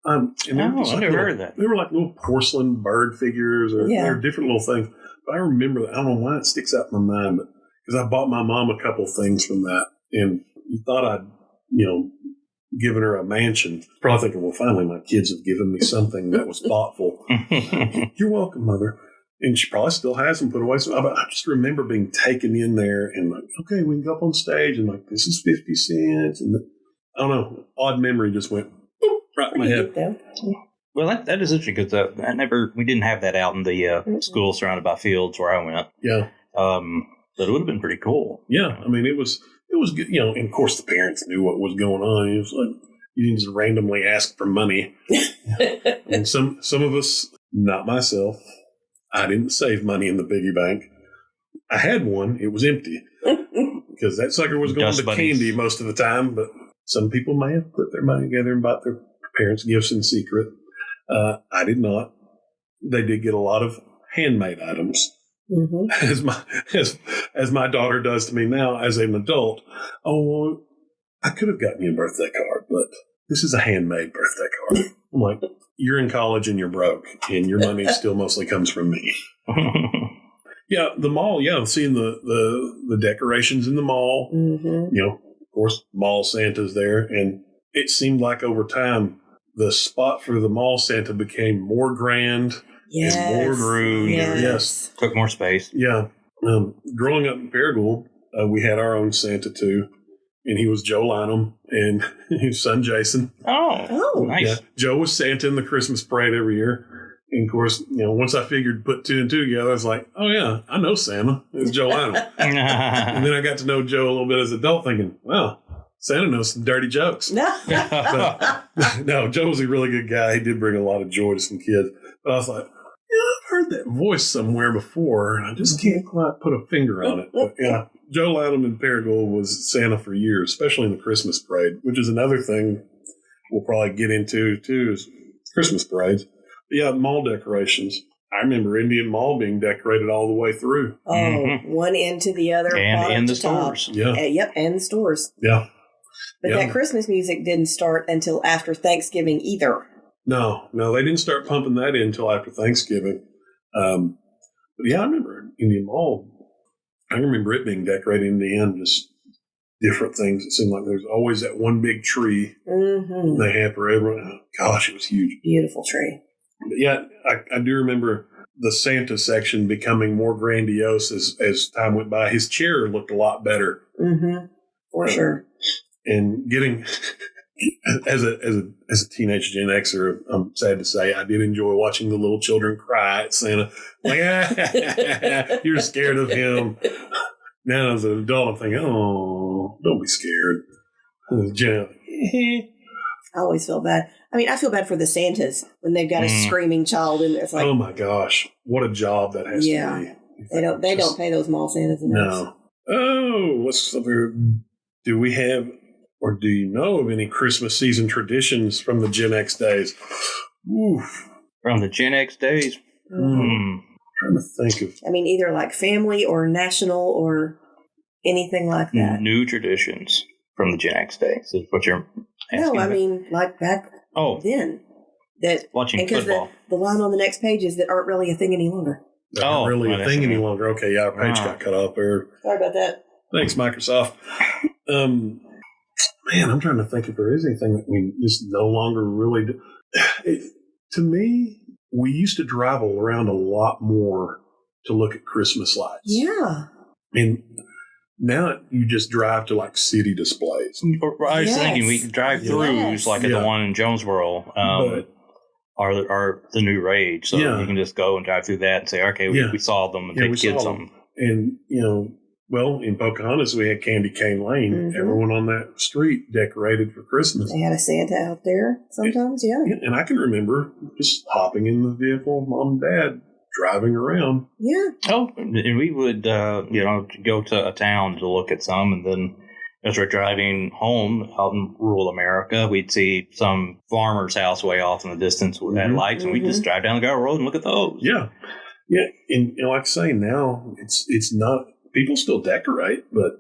And I've never heard of that. They were like little porcelain bird figures, or they were different little things. But I remember that. I don't know why it sticks out in my mind, but because I bought my mom a couple things from that, and you thought I'd, given her a mansion. Probably thinking, well, finally my kids have given me something that was thoughtful. You're welcome, Mother. And she probably still has them put away. So I just remember being taken in there and like, okay, we can go up on stage and like, this is 50 cents. And I don't know, odd memory just went right in my head. Well, that is interesting because we didn't have that out in the school surrounded by fields where I went. Yeah. But it would have been pretty cool. Yeah. I mean, it was good, and of course the parents knew what was going on. It was like, you didn't just randomly ask for money. And some of us, not myself, I didn't save money in the piggy bank. I had one. It was empty because that sucker was going to candy most of the time. But some people may have put their money together and bought their parents gifts in secret. I did not. They did get a lot of handmade items. Mm-hmm. As my daughter does to me now as an adult. Oh, well, I could have gotten you a birthday card, but this is a handmade birthday card. I'm like, you're in college and you're broke, and your money still mostly comes from me. Yeah, the mall. Yeah, seeing the decorations in the mall. Mm-hmm. Of course, mall Santa's there, and it seemed like over time the spot for the mall Santa became more grand. Yes. And more groomed. Yes. Took more space. Yeah. Growing up in Paragould, we had our own Santa too. And he was Joe Lynham and his son Jason. Oh, nice. Yeah. Joe was Santa in the Christmas parade every year. And of course, once I figured put two and two together, I was like, oh yeah, I know Santa. It's Joe Lynham. And then I got to know Joe a little bit as an adult thinking, wow, Santa knows some dirty jokes. No, Joe was a really good guy. He did bring a lot of joy to some kids. But I was like, I've heard that voice somewhere before, and I just can't quite put a finger on it. But yeah, Joe Lynham in Paragould was Santa for years, especially in the Christmas parade, which is another thing we'll probably get into too, is Christmas parades. But yeah, mall decorations. I remember Indian Mall being decorated all the way through. Oh, one end to the other, and in the stores. Yeah, yep, and the stores. Yeah, but that Christmas music didn't start until after Thanksgiving either. No, they didn't start pumping that in until after Thanksgiving. But yeah, I remember Indian Mall. I remember it being decorated in the end, just different things. It seemed like there's always that one big tree they have for everyone. Oh, gosh, it was huge. Beautiful tree. But yeah, I do remember the Santa section becoming more grandiose as time went by. His chair looked a lot better. Mm-hmm. For sure. And getting... As a teenage Gen Xer, I'm sad to say, I did enjoy watching the little children cry at Santa. Like, you're scared of him. Now, as an adult, I'm thinking, oh, don't be scared. I always feel bad. I mean, I feel bad for the Santas when they've got a screaming child, and it's like, oh my gosh, what a job that has to be. They don't pay those mall Santas enough. No. Oh, what's over? Do we have? Or do you know of any Christmas season traditions from the Gen X days? Oof. From the Gen X days? I'm trying to think of... I mean, either like family or national or anything like that. New traditions from the Gen X days is what you're asking. No, I mean, like back then. Watching football. The line on the next page is that aren't really a thing any longer. Not really a thing any longer. Okay, yeah, our page got cut off there. Sorry about that. Thanks, Microsoft. Man, I'm trying to think if there is anything that we just no longer really do. To me, we used to travel around a lot more to look at Christmas lights. Yeah. And now you just drive to like city displays. I was thinking we could drive throughs like at the one in Jonesboro are the new rage. So you can just go and drive through that and say, okay, we saw them and take kids on them. And, well, in Pocahontas, we had Candy Cane Lane. Mm-hmm. Everyone on that street decorated for Christmas. They had a Santa out there sometimes, And I can remember just hopping in the vehicle, Mom and Dad driving around. Yeah. Oh, and we would, go to a town to look at some, and then as we're driving home out in rural America, we'd see some farmer's house way off in the distance with that lights, and we'd just drive down the gravel road and look at those. Yeah. Yeah. And like I say, now it's not, people still decorate, but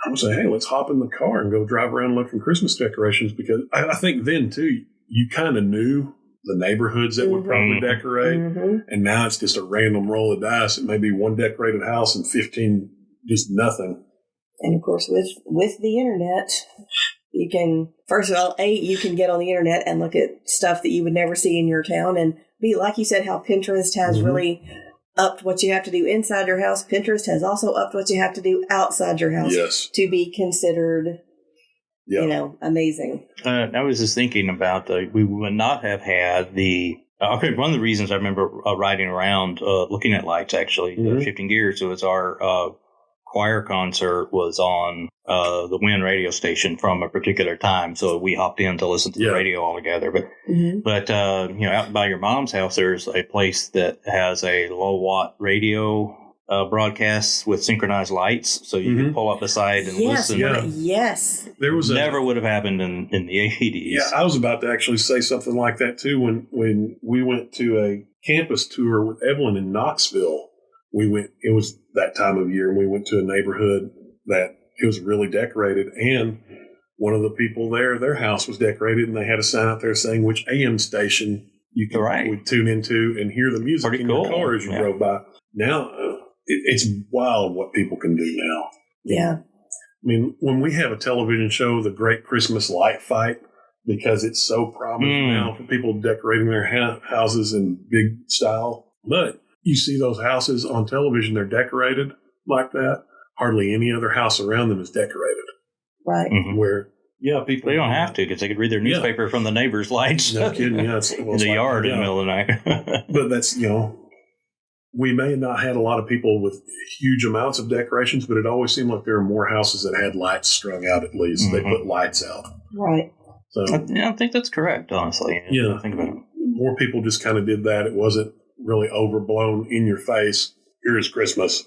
I would say, hey, let's hop in the car and go drive around looking Christmas decorations, because I think then, too, you kind of knew the neighborhoods that would probably decorate, and now it's just a random roll of dice. It may be one decorated house and 15 just nothing. And of course, with the internet, you can, first of all, you can get on the internet and look at stuff that you would never see in your town. And be like you said, how Pinterest has really upped what you have to do inside your house. Pinterest has also upped what you have to do outside your house to be considered, amazing. I was just thinking about we would not have had the. One of the reasons I remember riding around looking at lights, actually, shifting gears, was our choir concert was on the WIN radio station from a particular time, so we hopped in to listen to the radio all together. But out by your mom's house, there's a place that has a low watt radio broadcast with synchronized lights, so you can pull up beside and listen. Yes, there was never would have happened in the 80s. Yeah, I was about to actually say something like that too. When we went to a campus tour with Evelyn in Knoxville. It was that time of year, and we went to a neighborhood that it was really decorated, and one of the people there, their house was decorated, and they had a sign out there saying which AM station you would tune into and hear the music in your car as you drove by. Now, it's wild what people can do now. Yeah. I mean, when we have a television show, The Great Christmas Light Fight, because it's so prominent now for people decorating their houses in big style, but you see those houses on television, they're decorated like that. Hardly any other house around them is decorated. Right. Where, people... They don't have to, because they could read their newspaper from the neighbor's lights. No kidding. In the yard in the middle of the night. But that's, we may have not had a lot of people with huge amounts of decorations, but it always seemed like there were more houses that had lights strung out at least. They put lights out. Right. So I think that's correct, honestly. Think about it. More people just kind of did that. It wasn't really overblown in your face. Here is Christmas.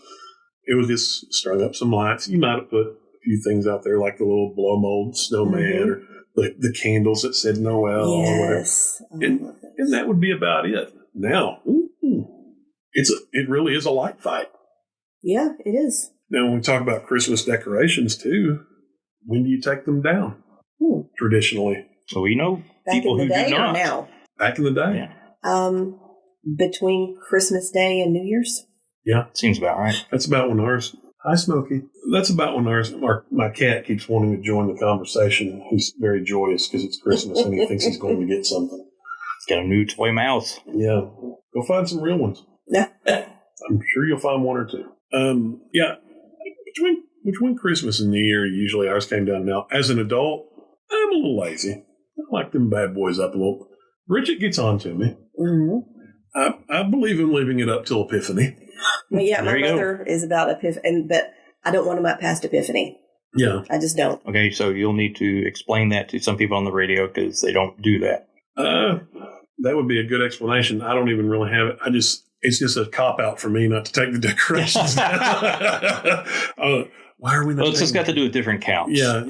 It was just strung up some lights. You might have put a few things out there like the little blow mold snowman or the candles that said Noel or whatever. And that would be about it. Now, it really is a light fight. Yeah, it is. Now, when we talk about Christmas decorations too, when do you take them down? Traditionally. So we know back people in the who day do not. Or now? Back in the day. Yeah. Between Christmas Day and New Year's? Yeah. Seems about right. That's about when ours... Hi, Smokey. That's about when my cat keeps wanting to join the conversation. He's very joyous because it's Christmas and he thinks he's going to get something. He's got a new toy mouse. Yeah. Go find some real ones. I'm sure you'll find one or two. Between Christmas and New Year, usually ours came down. Now, as an adult, I'm a little lazy. I like them bad boys up a little. Bridget gets on to me. I believe in leaving it up till Epiphany. Well, yeah, my mother is about Epiphany, but I don't want them up past Epiphany. Yeah. I just don't. Okay, so you'll need to explain that to some people on the radio because they don't do that. That would be a good explanation. I don't even really have it. It's just a cop-out for me not to take the decorations down. Why are we not? Well, it's just got to do with different counts. Yeah.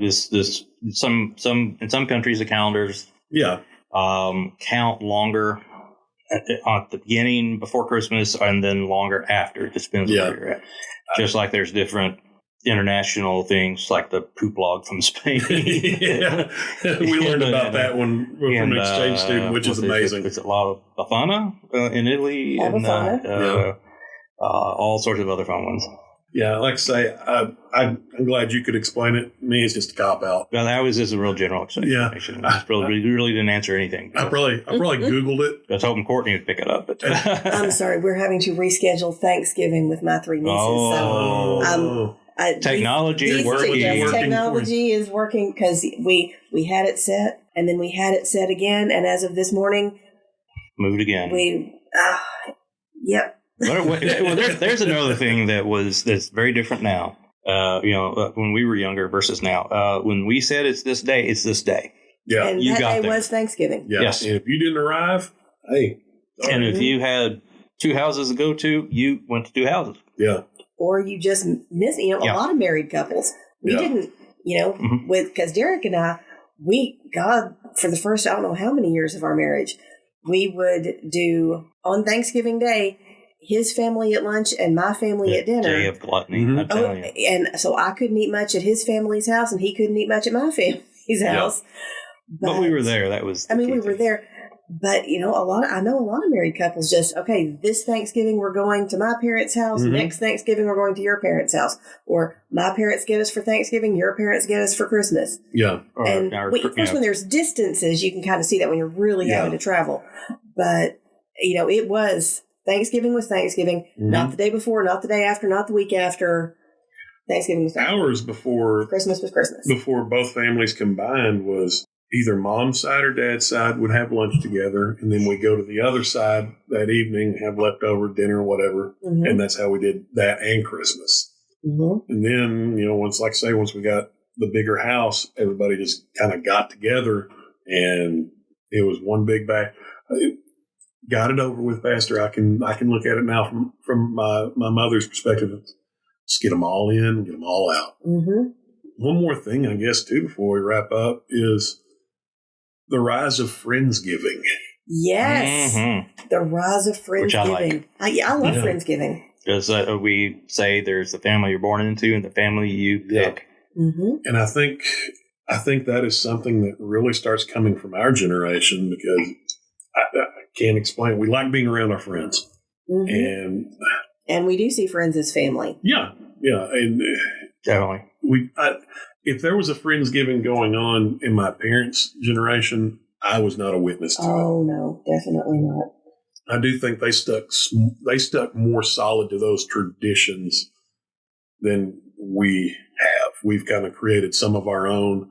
This some in some countries the calendars count longer at the beginning before Christmas and then longer after. It just depends where you're at. Just like there's different international things like the poop log from Spain. We learned about that one from an exchange student, which is amazing. It's a lot of Befana in Italy and all sorts of other fun ones. Yeah, like I say, I'm glad you could explain it. Me, it's just a cop out. No, that was just a real general explanation. I really didn't answer anything. I probably Googled it. I was hoping Courtney would pick it up. But I'm sorry, we're having to reschedule Thanksgiving with my three nieces. Technology is working. Technology is working because we had it set and then we had it set again, and as of this morning, moved again. Yep. Well, there's another thing that's very different now. When we were younger versus now. When we said it's this day, it's this day. Yeah, and you that got day there. Was Thanksgiving. Yeah. Yes, and if you didn't arrive, hey. Sorry. And if you had two houses to go to, you went to two houses. Yeah. Or you just missed. A lot of married couples We didn't, because Derek and I, for the first, I don't know how many years of our marriage, we would do on Thanksgiving Day, his family at lunch and my family at dinner. Day of gluttony, I'm telling you. And so I couldn't eat much at his family's house, and he couldn't eat much at my family's house. But we were there. That was. We were there. But I know a lot of married couples just, okay, this Thanksgiving we're going to my parents' house. Next Thanksgiving we're going to your parents' house, or my parents get us for Thanksgiving, your parents get us for Christmas. Yeah. And of course, when there's distances, you can kind of see that when you're really having to travel. But it was. Thanksgiving was Thanksgiving, not the day before, not the day after, not the week after. Thanksgiving was Thanksgiving. Hours before Christmas was Christmas. Before both families combined was either mom's side or dad's side would have lunch together, and then we go to the other side that evening, have leftover dinner or whatever, and that's how we did that and Christmas. And then, once we got the bigger house, everybody just kind of got together, and it was one big bag. Got it over with, Pastor. I can look at it now from my mother's perspective. Just get them all in, get them all out. One more thing, I guess, too, before we wrap up, is the rise of Friendsgiving. Yes, the rise of Friendsgiving. Which I like. I love Friendsgiving. Because we say there's the family you're born into and the family you pick. And I think that is something that really starts coming from our generation, because I can't explain. We like being around our friends, and we do see friends as family. Yeah, and definitely. If there was a Friendsgiving going on in my parents' generation, I was not a witness to it. Oh no, definitely not. I do think they stuck more solid to those traditions than we have. We've kind of created some of our own,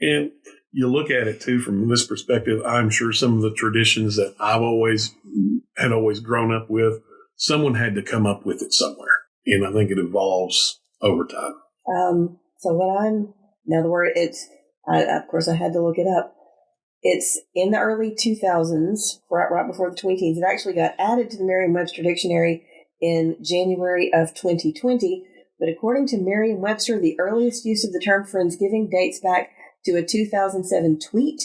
and you look at it too from this perspective. I'm sure some of the traditions that I've always grown up with, someone had to come up with it somewhere, and I think it evolves over time. So of course I had to look it up. It's in the early 2000s, right before the 2010s. It actually got added to the Merriam-Webster dictionary in January of 2020. But according to Merriam-Webster, the earliest use of the term Friendsgiving dates back to a 2007 tweet,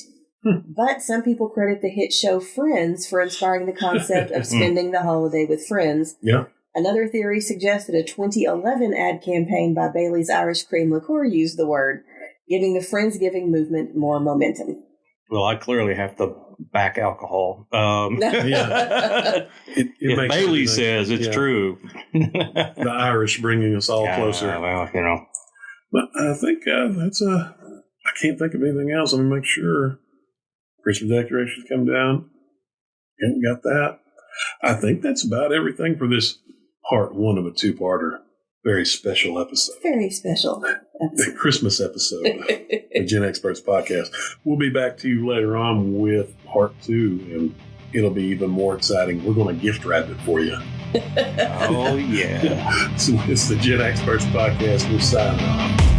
but some people credit the hit show Friends for inspiring the concept of spending the holiday with friends. Yeah. Another theory suggests that a 2011 ad campaign by Bailey's Irish Cream Liqueur used the word, giving the Friendsgiving movement more momentum. Well, I clearly have to back alcohol. If Bailey says it's true. The Irish bringing us all closer. Well, But I think I can't think of anything else. Let me make sure. Christmas decorations come down. Haven't got that. I think that's about everything for this part one of a two-parter. Very special episode. Very special episode. The Christmas episode of the GenXperts podcast. We'll be back to you later on with part two, and it'll be even more exciting. We're going to gift wrap it for you. Oh, yeah. So it's the GenXperts podcast. We're signing off.